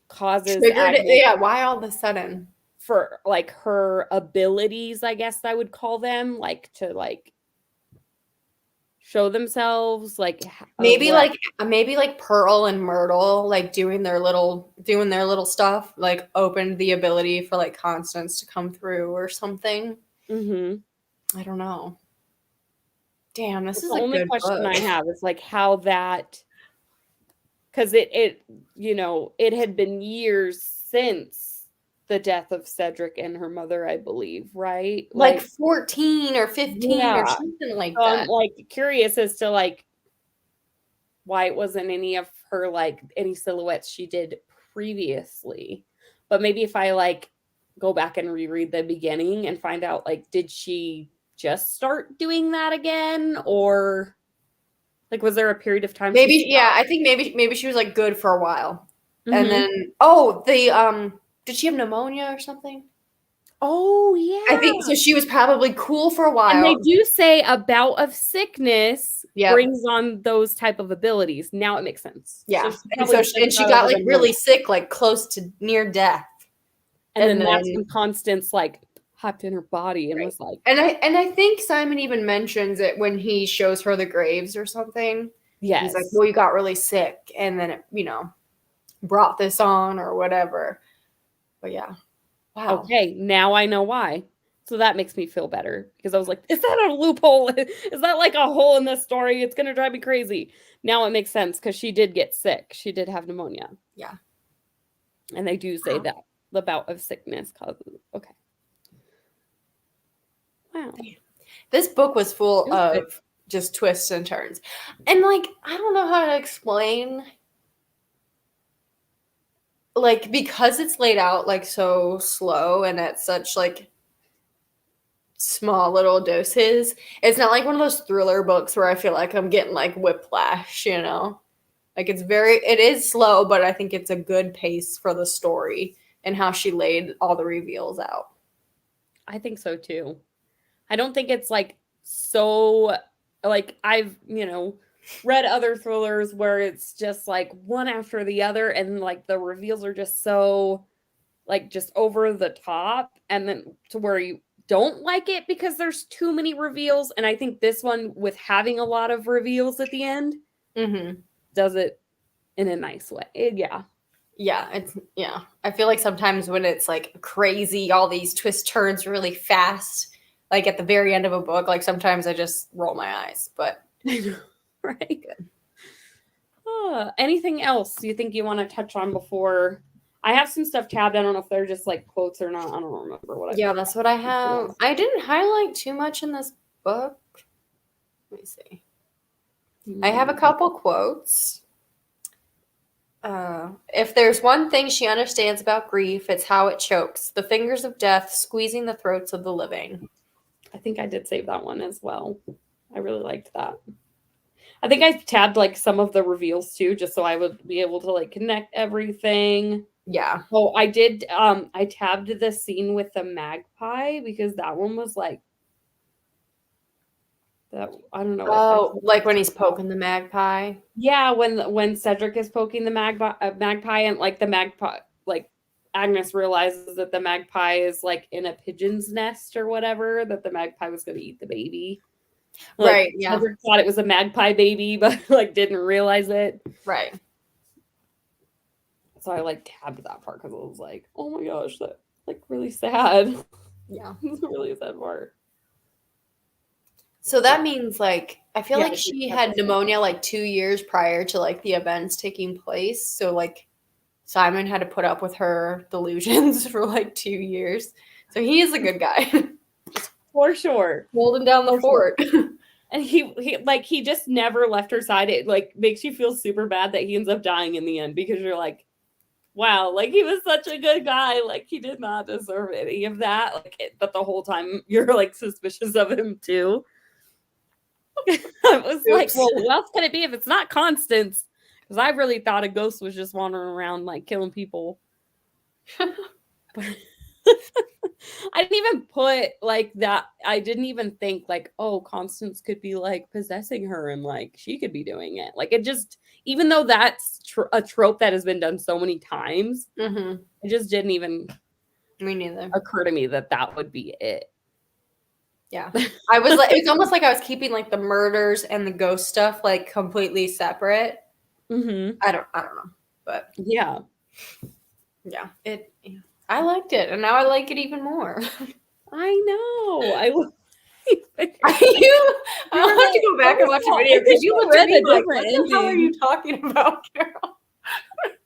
causes Triggered it? Agnes Yeah, why all of a sudden? for like her abilities, I guess I would call them, like to like show themselves, like Maybe like Pearl and Myrtle like doing their little stuff, like opened the ability for like Constance to come through or something. I don't know. Damn, this is the a only good question book. I have is like how that, because it it had been years since the death of Cedric and her mother, I believe, right? Like 14 or 15 or yeah. something like So that. I'm like curious as to like why it wasn't any of her like any silhouettes she did previously. But maybe if I like go back and reread the beginning and find out like did she just start doing that again, or like was there a period of time Maybe, yeah, I think maybe she was like good for a while. And Mhm. then oh, the did she have pneumonia or something? Oh I think yeah. so she was probably cool for a And they while. do say a bout of sickness Yep. brings on those type of abilities. Now it makes sense. Yeah. So And so she got like really sick, like close to near death. and then that's when Constance like hopped in her body and was like, And I think Simon even mentions it when he shows her the graves or something. yes. He's like, well, you got really sick and then it, brought this on or whatever. But yeah. Wow. Okay, now I know why. So that makes me feel better because I was like, is that a loophole? Is that like a hole in this story? It's going to drive me crazy. Now it makes sense because she did get sick. She did have pneumonia. Yeah. And they do say that the bout of sickness causes. Okay. Wow. This book was full of just twists and turns. And like, I don't know how to explain. Like, because it's laid out like so slow and at such like small little doses, it's not like one of those thriller books where I feel like I'm getting like whiplash, Like it is slow, but I think it's a good pace for the story and how she laid all the reveals out. I think so too. I don't think it's like so like I've, read other thrillers where it's just like one after the other and like the reveals are just so like just over the top, and then to where you don't like it because there's too many reveals. And I think this one, with having a lot of reveals at the end, does it in a nice way. Yeah. I feel like sometimes when it's like crazy, all these twists turns really fast, like at the very end of a book, like sometimes I just roll my eyes, but right. Anything else you think you want to touch on before? I have some stuff tabbed. I don't know if they're just like quotes or not. I don't remember what I. Yeah, that's what I have. I didn't highlight too much in this book. Let me see. I have a couple quotes. If there's one thing she understands about grief, it's how it chokes. The fingers of death squeezing the throats of the living. I think I did save that one as well. I really liked that. I think I tabbed like some of the reveals too, just so I would be able to like connect everything. Yeah. Oh, I did. I tabbed the scene with the magpie because that one was like that. I don't know. Oh, like when he's poking the magpie. Yeah, when Cedric is poking the magpie, and like the magpie, like Agnes realizes that the magpie is like in a pigeon's nest or whatever. That the magpie was going to eat the baby. Like, Right. Yeah. Cedric thought it was a magpie baby, but like didn't realize it. Right. So I like tabbed that part because I was like, oh my gosh, that like really sad. Yeah. It's a really sad part. So that means like I feel Yeah, like she had pneumonia like 2 years prior to like the events taking place. So like Simon had to put up with her delusions for like 2 years. So he is a good guy. For sure. Holding down the fort. And he just never left her side. It like makes you feel super bad that he ends up dying in the end because you're like, wow, like he was such a good guy. Like he did not deserve any of that. But the whole time you're like suspicious of him too. I was like, well, who else can it be if it's not Constance? Because I really thought a ghost was just wandering around like killing people. I didn't even put like that. I didn't even think like, oh, Constance could be like possessing her and like she could be doing it. Like it just, even though that's a trope that has been done so many times, it just didn't even me neither occur to me that that would be it. Yeah. I was like, it's almost like I was keeping like the murders and the ghost stuff like completely separate. I don't know, but yeah, I liked it, and now I like it even more. I know. I I'll have to go back and watch a video because you looked at me like, what the hell are you talking about, Carol? I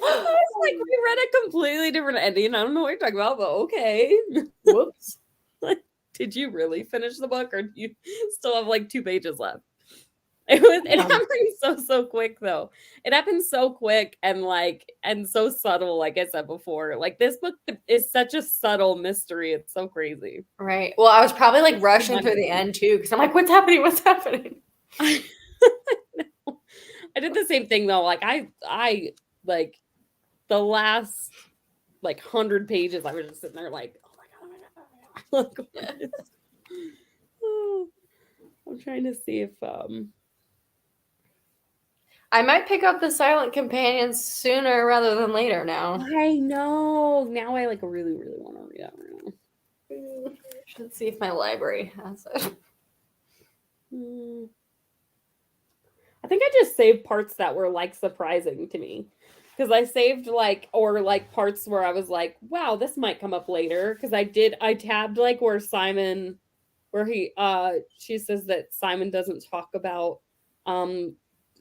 was like, we read a completely different ending. I don't know what you're talking about, but okay. Whoops. Did you really finish the book, or do you still have like 2 pages left? It happened so quick though. It happened so quick and so subtle, like I said before. Like this book is such a subtle mystery. It's so crazy. Right. Well, I was probably like rushing through the end too, because I'm like, what's happening? What's happening? I did the same thing though. Like I like the last like 100 pages, I was just sitting there like, oh my god, oh, I'm trying to see if I might pick up the Silent Companions sooner rather than later now. I know. Now I like really, really want to read that right now. Should see if my library has it. I think I just saved parts that were like surprising to me. Because I saved parts where I was like, wow, this might come up later. Because I tabbed like where Simon, where she says that Simon doesn't talk about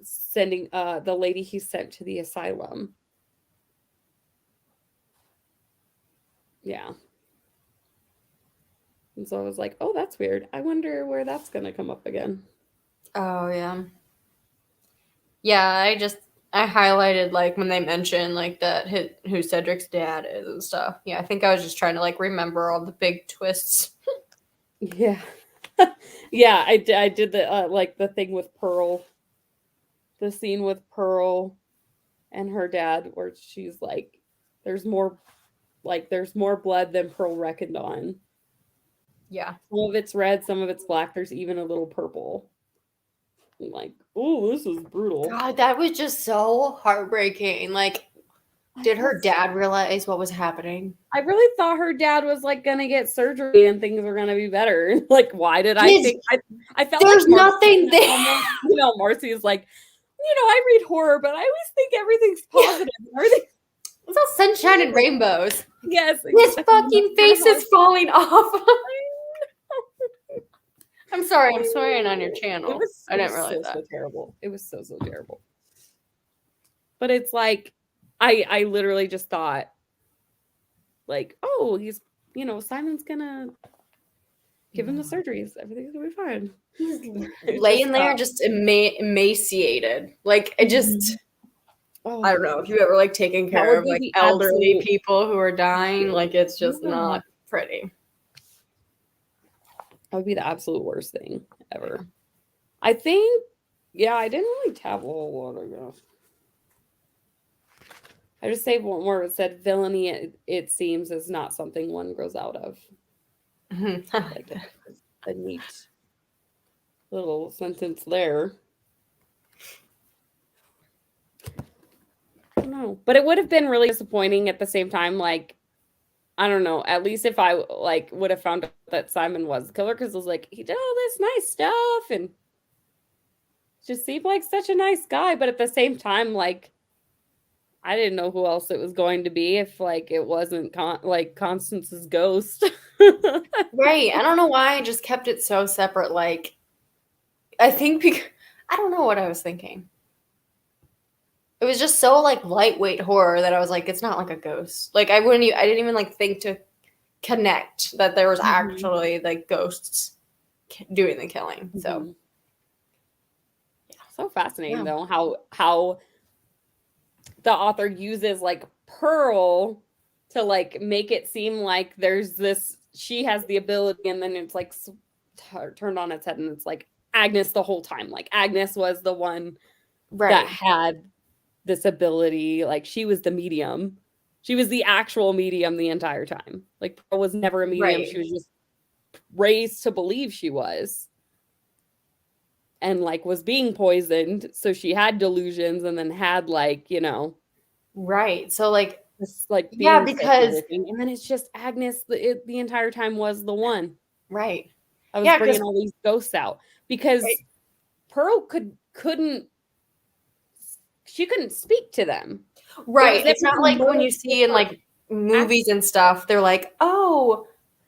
sending the lady he sent to the asylum. Yeah. And so I was like, oh, that's weird. I wonder where that's going to come up again. Oh, yeah. Yeah, I highlighted like when they mentioned like that who Cedric's dad is and stuff. Yeah, I think I was just trying to like remember all the big twists. Yeah. Yeah, I did the like the thing with Pearl. The scene with Pearl and her dad where she's like, there's more blood than Pearl reckoned on. Yeah. Some of it's red, some of it's black. There's even a little purple. I'm like, oh, this is brutal. God, that was just so heartbreaking. Like, did her dad realize what was happening? I really thought her dad was like gonna get surgery and things were gonna be better. Like, why did I think I felt there's like nothing there? Marcy is like, I read horror, but I always think everything's positive. It's all sunshine and rainbows. Yes. His fucking face is falling off. I'm sorry, I'm swearing on your channel. I didn't realize that. So terrible. It was so terrible. But it's like, I literally just thought, like, oh, he's, Simon's gonna give him the surgeries. Everything's gonna be fine. He's laying there just emaciated. Like, it just, I don't know if you ever like taken care of like elderly people who are dying. Like, it's just not pretty. That would be the absolute worst thing ever. I think, I didn't really tab a whole lot, I guess. I just say one more. It said villainy. It seems is not something one grows out of. Like a neat little sentence there. I don't know, but it would have been really disappointing at the same time. Like, I don't know. At least if I like would have found out that Simon was the killer, because it was like he did all this nice stuff and just seemed like such a nice guy. But at the same time, like, I didn't know who else it was going to be if like it wasn't like Constance's ghost. Right. I don't know why I just kept it so separate. Like, I think because I don't know what I was thinking. It was just so like lightweight horror that I was like, it's not like a ghost. Like I didn't even like think to connect that there was actually like ghosts doing the killing. So so fascinating though how the author uses like Pearl to like make it seem like there's this, she has the ability, and then it's like turned on its head and it's like Agnes the whole time. Like Agnes was the one that had this ability. Like she was the medium. She was the actual medium the entire time. Like Pearl was never a medium. She was just raised to believe she was. And like was being poisoned. So she had delusions and then had like, you know. Right. So like this, like because and then it's just Agnes the entire time was the one. Right. I was bringing all these ghosts out because Pearl couldn't speak to them. Right. It's not like when you see in like movies and stuff, they're like, oh,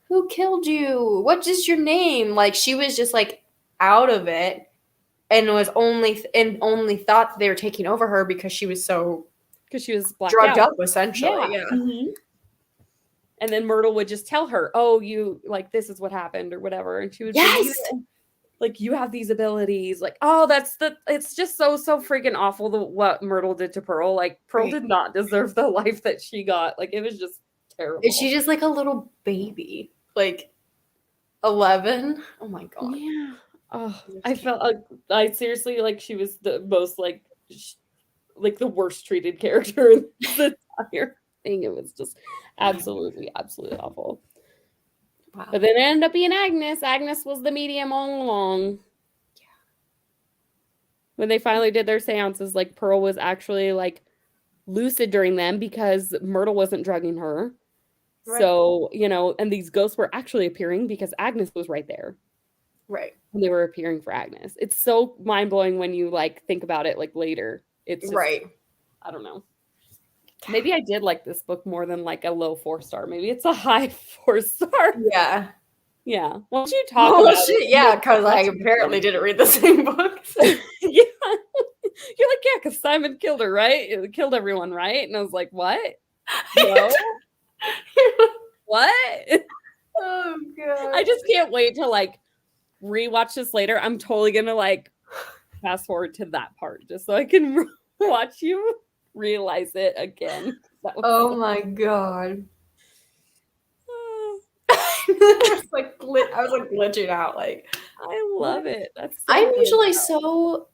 who killed you? What is your name? Like she was just like out of it and was only thought they were taking over her because she was drugged up essentially. Yeah. Mm-hmm. And then Myrtle would just tell her, oh, you like this is what happened or whatever. And she would believe it. Like you have these abilities, like, oh, it's just so freaking awful what Myrtle did to Pearl. Like Pearl did not deserve the life that she got. Like it was just terrible. Is she just like a little baby? Like 11? Oh my god. Yeah. Oh, I felt I seriously like she was the most like the worst treated character in the entire thing. It was just absolutely awful. Wow. But then it ended up being Agnes. Agnes was the medium all along. Yeah. When they finally did their seances, like Pearl was actually like lucid during them because Myrtle wasn't drugging her. Right. So, you know, and these ghosts were actually appearing because Agnes was right there. Right. And they were appearing for Agnes. It's so mind-blowing when you like think about it like later. It's just, I don't know. Maybe I did like this book more than like a low 4-star. Maybe it's a high 4-star. Yeah. Yeah. Why don't you talk about it? Yeah, because I apparently didn't read the same books. Yeah. You're like, yeah, because Simon killed her, right? It killed everyone, right? And I was like, what? No. What? Oh, God. I just can't wait to like rewatch this later. I'm totally going to like fast forward to that part just so I can watch you realize it again. Oh my god. I was like glitching out. Like I love it. That's I'm usually so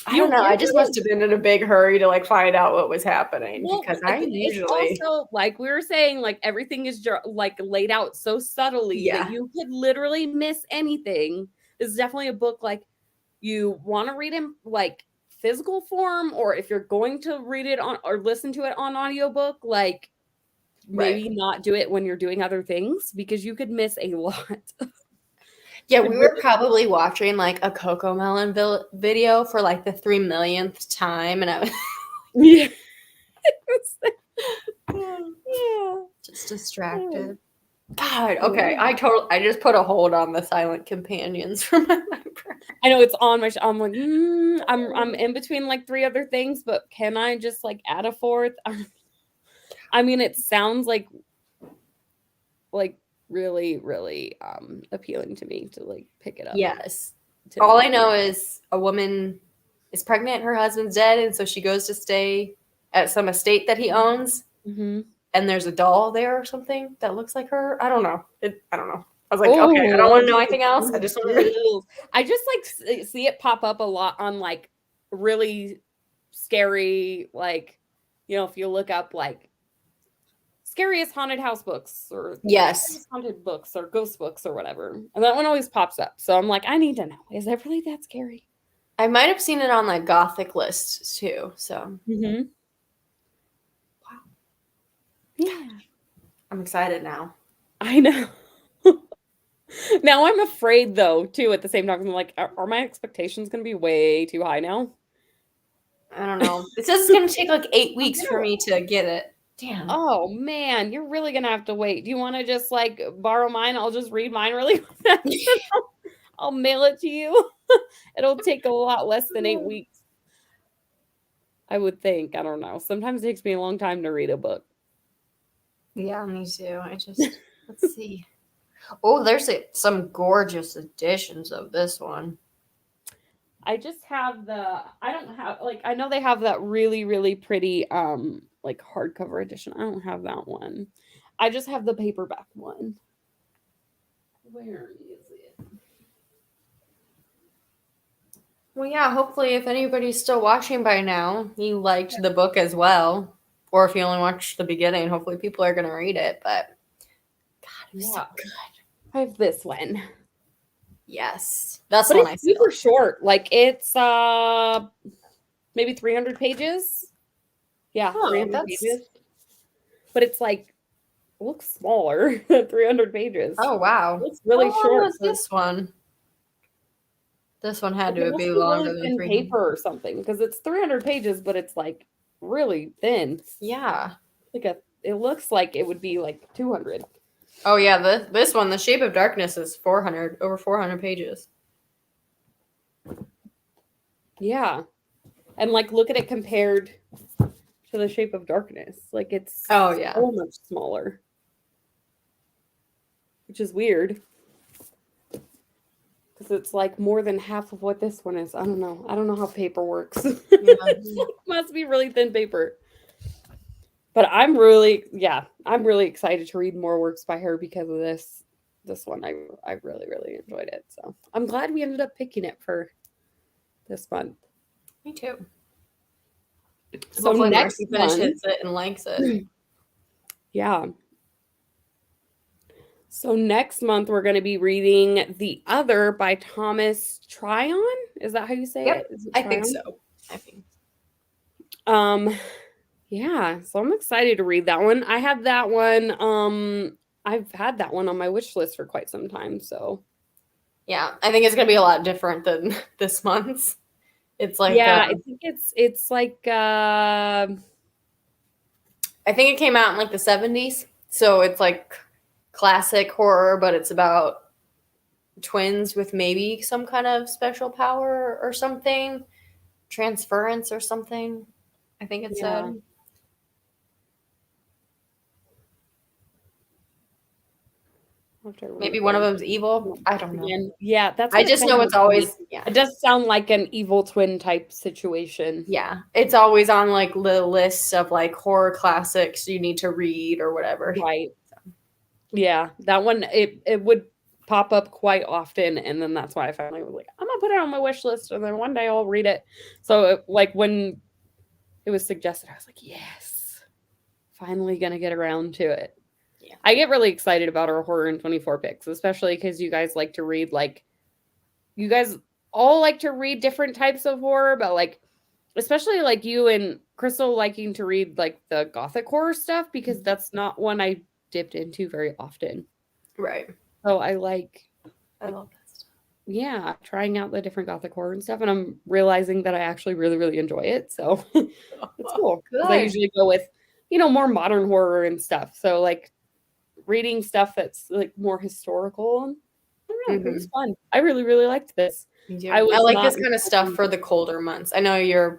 I don't know. I just must have been in a big hurry to like find out what was happening because I usually also like we were saying, like everything is like laid out so subtly that you could literally miss anything. This is definitely a book like you want to read in like physical form, or if you're going to read it on or listen to it on audiobook, like maybe not do it when you're doing other things because you could miss a lot. Yeah, we were probably watching like a Coco Melon video for like the 3 millionth time, and I was just distracted. God, okay. I just put a hold on the Silent Companions for my library. I know it's on my I'm like, I'm in between like 3 other things, but can I just like add a 4th? I mean, it sounds like really, really appealing to me to like pick it up. Yes. All I know is a woman is pregnant, her husband's dead, and so she goes to stay at some estate that he owns. Mm-hmm. And there's a doll there or something that looks like her. I don't know. I don't know. I was like, okay, I don't want to know anything else. I just want to. I just like see it pop up a lot on like really scary like if you look up like scariest haunted house books or Yes. scariest haunted books or ghost books or whatever, and that one always pops up. So I'm like, I need to know, is it really that scary? I might have seen it on like Gothic lists too. So Mm-hmm. wow, Yeah, I'm excited now. I know. Now I'm afraid though too. At the same time, I'm like, are my expectations going to be way too high now? I don't know. It says it's gonna take like 8 weeks I'm for gonna me to get it. Damn. Oh man, you're really gonna have to wait. Do you want to just like borrow mine? I'll just read mine really fast. I'll mail it to you. It'll take a lot less than 8 weeks, I would think. I don't know. Sometimes it takes me a long time to read a book. Yeah, me too. Let's see. Oh, there's some gorgeous editions of this one. I just have I don't have like I know they have that really, really pretty like hardcover edition. I don't have that one. I just have the paperback one. Where is it? Well, yeah, hopefully if anybody's still watching by now, you liked the book as well. Or if you only watched the beginning, hopefully people are going to read it. But God, it was so good. I have this one. Yes. That's But the one I it's feel. super short. Like it's maybe 300 pages. Yeah, Oh, 300 pages. But it's like looks smaller than 300 pages. Oh, wow. It's really How long short. was this one? This one had It to must be be longer really than thin 300. paper or something because it's 300 pages, but it's like really thin. Yeah. It looks like it would be like 200. Oh, yeah. This one, The Shape of Darkness, is over 400 pages. Yeah. And like look at it compared to The Shape of Darkness. Like it's Oh, yeah. so much smaller. Which is weird. Because it's like more than half of what this one is. I don't know. I don't know how paper works. Yeah. It must be really thin paper. But I'm really excited to read more works by her because of this one. I really, really enjoyed it. So I'm glad we ended up picking it for this month. Me too. So Hopefully next Marcy month, finishes it and likes it. yeah. So next month we're going to be reading The Other by Thomas Tryon. Is that how you say Yep, it? Is it I think Tryon? so. I think. Yeah, so I'm excited to read that one. I have that one. I've had that one on my wish list for quite some time, so Yeah, I think it's gonna be a lot different than this month's. It's like yeah, I think it's like I think it came out in like the 70s, so it's like classic horror, but it's about twins with maybe some kind of special power or something, transference or something. I think it yeah. said. Maybe one of them's evil. I don't know. Yeah, that's I what it just know sounds it's like. always It does sound like an evil twin type situation. yeah. It's always on like the lists of like horror classics you need to read or whatever. Right. Yeah, that one it would pop up quite often, and then that's why I finally was like, I'm gonna put it on my wish list, and then one day I'll read it. So like when it was suggested, I was like, yes, finally gonna get around to it. Yeah. I get really excited about our Horror in 24 picks, especially because you guys like to read you guys all like to read different types of horror, but like especially like you and Crystal liking to read like the gothic horror stuff because that's not one I dipped into very often. Right. So I love that stuff. yeah, trying out the different gothic horror and stuff, and I'm realizing that I actually really, really enjoy it. So it's cool. Because I usually go with, more modern horror and stuff. So like reading stuff that's like more historical. I don't know, it was fun. I really, really liked this. Me too. I like this kind of stuff for the colder months. I know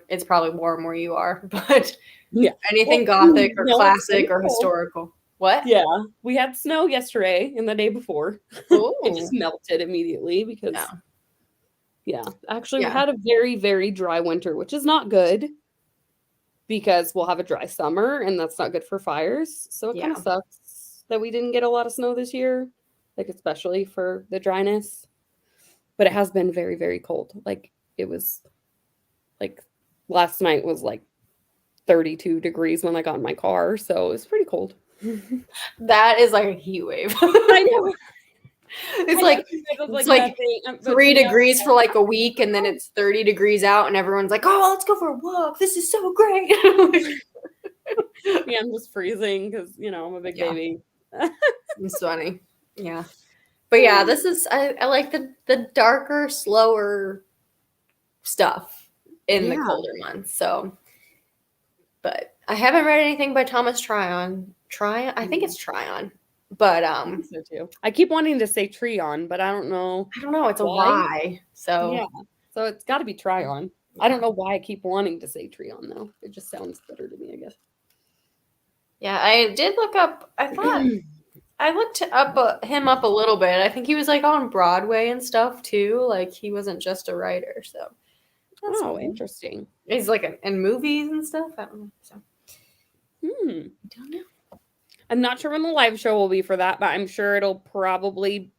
it's probably warm where you are, but yeah, anything gothic or classic or historical. What? Yeah, we had snow yesterday and the day before. It just melted immediately because, actually we had a very, very dry winter, which is not good because we'll have a dry summer and that's not good for fires. So it kind of sucks that we didn't get a lot of snow this year, like especially for the dryness. But it has been very, very cold. Like it was like last night was like 32 degrees when I got in my car, so it was pretty cold. That is like a heat wave. I know. It's I like know, it's it's like like nothing, but 3 to me, I was degrees like, for like a week, and then it's 30 degrees out, and everyone's like, "Oh, let's go for a walk. This is so great." yeah, I'm just freezing because I'm a big Yeah. baby. It's funny. Yeah. But yeah, this is I like the darker, slower stuff in the Yeah. colder months. So, but I haven't read anything by Thomas Tryon. Tryon, I think it's Tryon. But I think so too. I keep wanting to say Tryon, but I don't know I don't know, it's a why. Y. So Yeah, so it's got to be Tryon. I don't know why I keep wanting to say Tryon though. It just sounds better to me, I guess. yeah, I did look up. I thought I looked up him up a little bit. I think he was like on Broadway and stuff too. Like he wasn't just a writer. So that's Oh, fun. interesting. He's like in movies and stuff. I don't know. So Hmm. I don't know. I'm not sure when the live show will be for that, but I'm sure it'll probably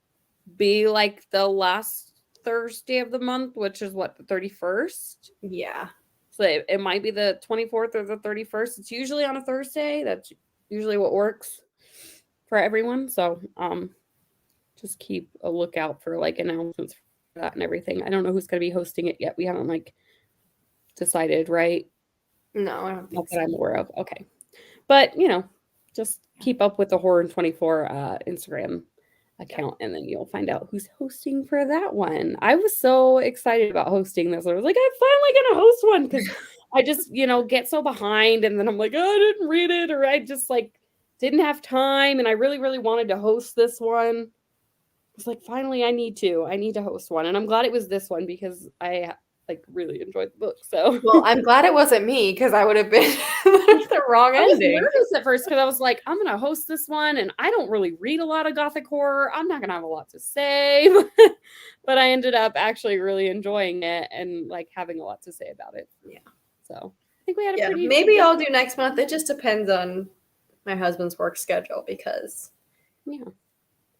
be like the last Thursday of the month, which is what, the 31st? Yeah. So it might be the 24th or the 31st. It's usually on a Thursday. That's usually what works for everyone. So just keep a lookout for like announcements for that and everything. I don't know who's going to be hosting it yet. We haven't like decided, right? No, I don't think Not that so. I'm aware of. Okay. But, just keep up with the Horror24 Instagram account, and then you'll find out who's hosting for that one. I was so excited about hosting this. I was like, I'm finally going to host one because I just, get so behind, and then I'm like, oh, I didn't read it, or I just like didn't have time, and I really, really wanted to host this one. I was like, finally, I need to host one, and I'm glad it was this one because I like really enjoyed the book. So Well, I'm glad it wasn't me because I would have been the wrong I was ending. nervous at first because I was like, I'm gonna host this one, and I don't really read a lot of gothic horror. I'm not gonna have a lot to say, but I ended up actually really enjoying it and like having a lot to say about it. Yeah. So I think we had a pretty maybe I'll do next month. It just depends on my husband's work schedule because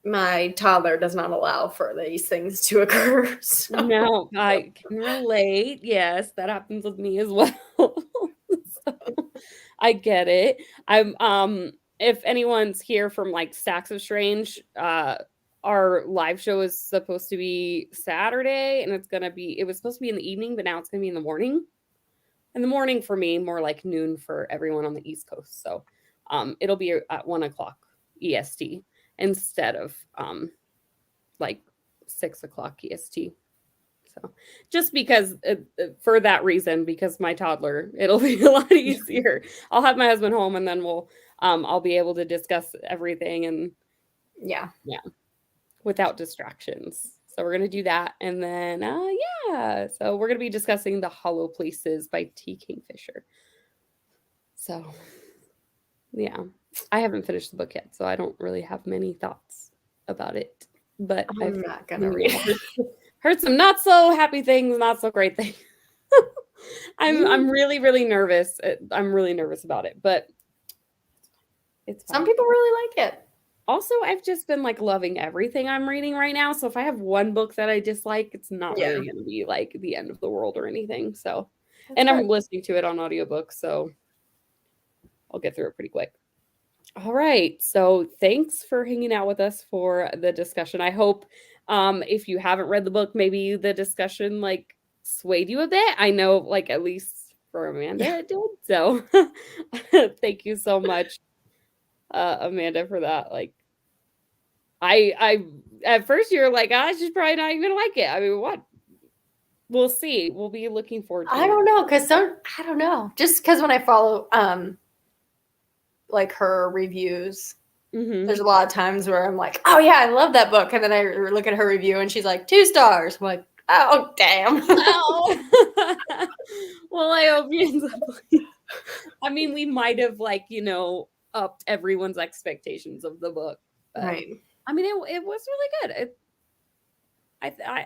my toddler does not allow for these things to occur. So. No, I can relate. Yes, that happens with me as well. So, I get it. I'm if anyone's here from like Stacks of Strange, our live show is supposed to be Saturday, and it was supposed to be in the evening, but now it's gonna be in the morning. In the morning for me, more like noon for everyone on the East Coast. So it'll be at 1:00 EST instead of like 6:00 EST. So just because for that reason, because my toddler, it'll be a lot easier. I'll have my husband home, and then I'll be able to discuss everything and yeah, without distractions. So we're gonna do that, and then so we're gonna be discussing The Hollow Places by T. Kingfisher. So yeah, I haven't finished the book yet, so I don't really have many thoughts about it. But I'm not gonna read it. Heard some not so happy things, not so great things. I'm really, really nervous. I'm really nervous about it, but it's fine. Some people really like it. Also, I've just been like loving everything I'm reading right now. So if I have one book that I dislike, it's not really going to be like the end of the world or anything. So, and I'm listening to it on audiobook, so I'll get through it pretty quick. All right. So thanks for hanging out with us for the discussion. I hope if you haven't read the book, maybe the discussion like swayed you a bit. I know like at least for Amanda it did. So thank you so much, Amanda, for that. Like I at first you're like, she's probably not even gonna like it. I mean, what? We'll see. We'll be looking forward to it. I don't know, because I don't know. Just because when I follow like her reviews, there's a lot of times where I'm like, oh yeah, I love that book. And then I look at her review and she's like 2 stars. I'm like, oh damn. Oh. Well, I hope you I mean, we might have like, upped everyone's expectations of the book. But, right. I mean, it was really good.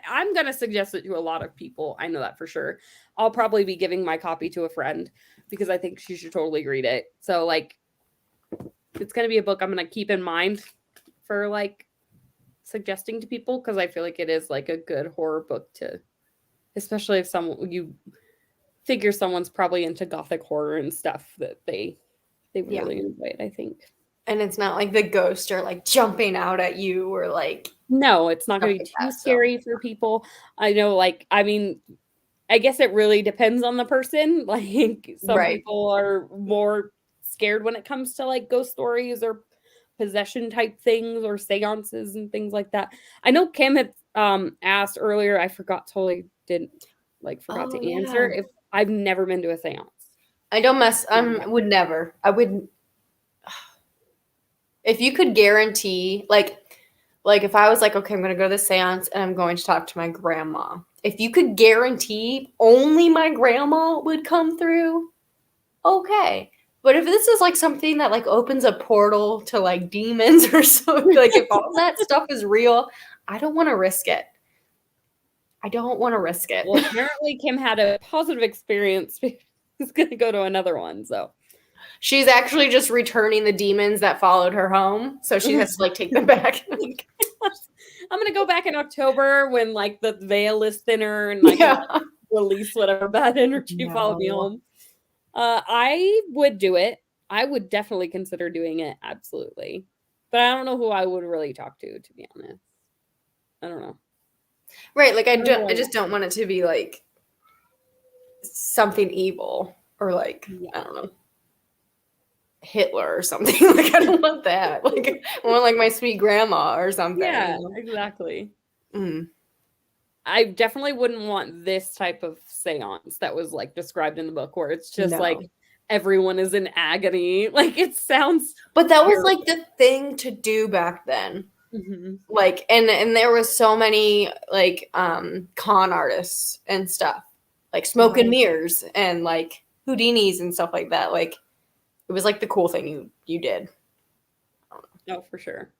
I'm going to suggest it to a lot of people. I know that for sure. I'll probably be giving my copy to a friend because I think she should totally read it. So like, it's going to be a book I'm going to keep in mind for like suggesting to people because I feel like it is like a good horror book to, especially if figure someone's probably into gothic horror and stuff that they would really enjoy it, I think. And it's not like the ghosts are like jumping out at you or like. No, it's not going to be too scary for people. I know, like, I mean, I guess it really depends on the person. Like, some people are more scared when it comes to like ghost stories or possession type things or seances and things like that. I know Kim had asked earlier, I forgot to answer if I've never been to a seance. I don't would never. I would. If you could guarantee, like if I was like, okay, I'm going to go to the seance and I'm going to talk to my grandma. If you could guarantee only my grandma would come through, okay. But if this is like something that like opens a portal to like demons or something, like if all that stuff is real, I don't want to risk it. I don't want to risk it. Well, apparently Kim had a positive experience. She's going to go to another one, so. She's actually just returning the demons that followed her home, so she has to like take them back. I'm gonna go back in October when like the veil is thinner and like release whatever bad energy followed me home. I would do it. I would definitely consider doing it, absolutely. But I don't know who I would really talk to be honest. I don't know. Right, like I just don't want it to be like something evil or like I don't know. Hitler or something. Like I don't want that. Like I want like my sweet grandma or something. Yeah, exactly. I definitely wouldn't want this type of seance that was like described in the book where it's just like everyone is in agony. Like it sounds But that was like the thing to do back then. Like and there was so many like con artists and stuff. Like smoke and mirrors and like Houdinis and stuff like that. Like it was like the cool thing you did. Oh, for sure.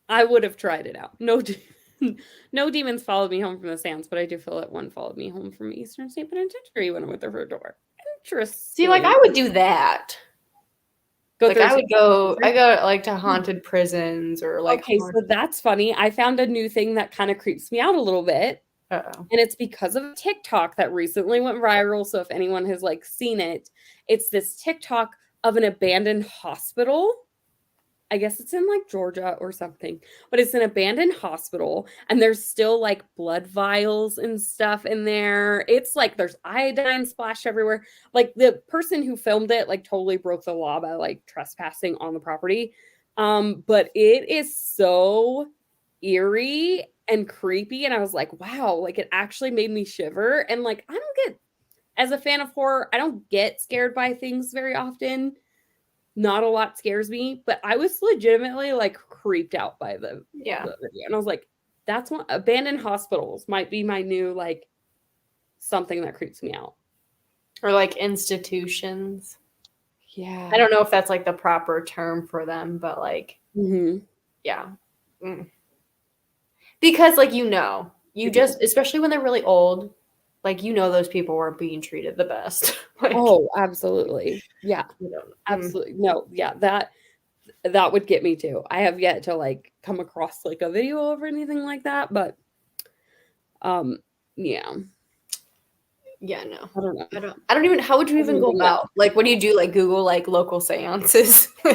I would have tried it out. No demons followed me home from the seance, but I do feel that one followed me home from Eastern State Penitentiary when I went there for a tour. Interesting. See, like I would do that. I go like to haunted prisons or like. Okay, so that's funny. I found a new thing that kind of creeps me out a little bit. Uh-oh. And it's because of TikTok that recently went viral. So if anyone has like seen it, it's this TikTok of an abandoned hospital. I guess it's in like Georgia or something, but it's an abandoned hospital and there's still like blood vials and stuff in there. It's like there's iodine splashed everywhere. Like the person who filmed it like totally broke the law by like trespassing on the property. But it is so eerie and creepy. And I was like, wow, like it actually made me shiver. And like, I don't get, as a fan of horror, I don't get scared by things very often. Not a lot scares me, but I was legitimately like creeped out by the video. And I was like, that's one, abandoned hospitals might be my new like something that creeps me out. Or like institutions. Yeah. I don't know if that's like the proper term for them, but like yeah. Because like you just especially when they're really old, like those people weren't being treated the best. Like, oh, absolutely. Yeah. Absolutely. No, yeah, that would get me too. I have yet to like come across like a video or anything like that, but yeah. Yeah, no. I don't know. I don't even how would you even go about? Like what do you do? Like Google like local seances? I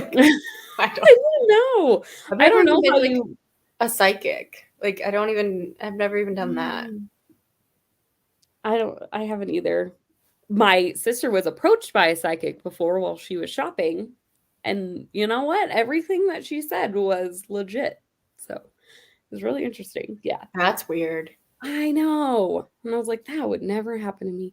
don't know. I don't know how you a psychic. Like I've never even done that. I haven't either. My sister was approached by a psychic before while she was shopping. And you know what? Everything that she said was legit. So it was really interesting. Yeah. That's weird. I know. And I was like, that would never happen to me.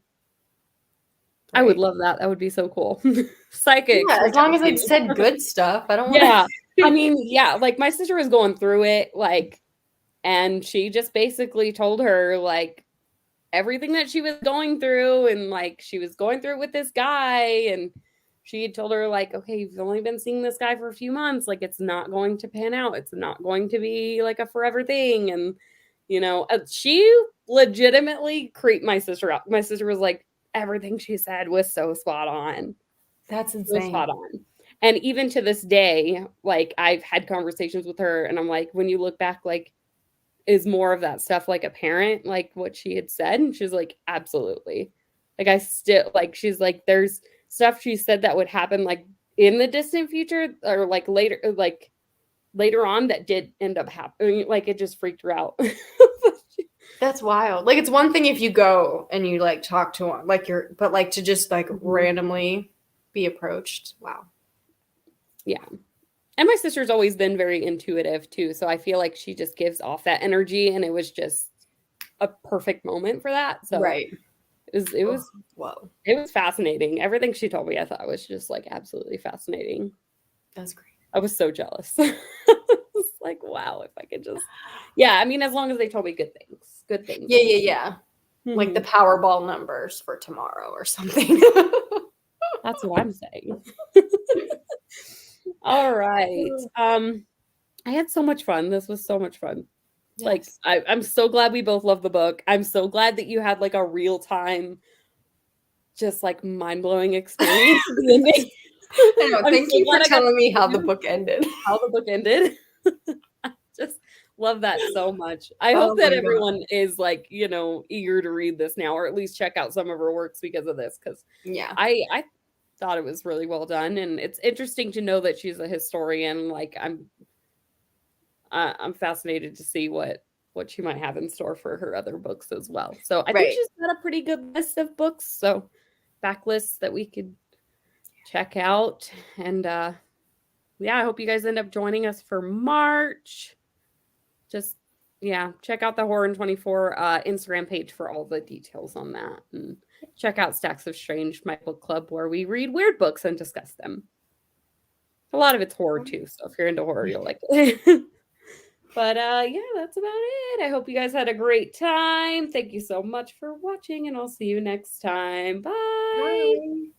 Right. I would love that. That would be so cool. Psychics. Yeah, as long as it said good stuff. I don't want Yeah. I mean, yeah, like my sister was going through it, like, and she just basically told her, like, everything that she was going through, and like she was going through it with this guy, and she had told her like, okay, you've only been seeing this guy for a few months, like it's not going to pan out, it's not going to be like a forever thing. And she legitimately creeped my sister out. My sister was like, everything she said was so spot on. That's insane. Spot on. And even to this day, like I've had conversations with her and I'm like, when you look back, like, is more of that stuff like apparent, like what she had said? And she's like, absolutely. Like I still like she's like there's stuff she said that would happen like in the distant future or like later on that did end up happening. Like it just freaked her out. That's wild. Like it's one thing if you go and you like talk to one, like but like to just like randomly be approached. Wow. Yeah. And my sister's always been very intuitive too, so I feel like she just gives off that energy, and it was just a perfect moment for that. So right. it was whoa. It was fascinating. Everything she told me I thought was just like absolutely fascinating. That's great. I was so jealous. It's like, wow, if I could just I mean, as long as they told me good things. Good things. Yeah. Like the Powerball numbers for tomorrow or something. That's what I'm saying. All right. I had so much fun. This was so much fun. Yes. Like I'm so glad we both love the book. I'm so glad that you had like a real time, just like mind-blowing experience at the ending. I know. Thank you for telling me how the book ended. How the book ended. I just love that so much. I hope that everyone is like, you know, eager to read this now, or at least check out some of her works because of this. Because I thought it was really well done, and it's interesting to know that she's a historian. Like I'm fascinated to see what she might have in store for her other books as well. So I think she's got a pretty good list of books. So backlists that we could check out. And I hope you guys end up joining us for March. Just check out the Horrorin24 Instagram page for all the details on that. And check out Stacks of Strange, my book club, where we read weird books and discuss them. A lot of it's horror too, so if you're into horror, you'll like it. But that's about it. I hope you guys had a great time. Thank you so much for watching, and I'll see you next time. Bye.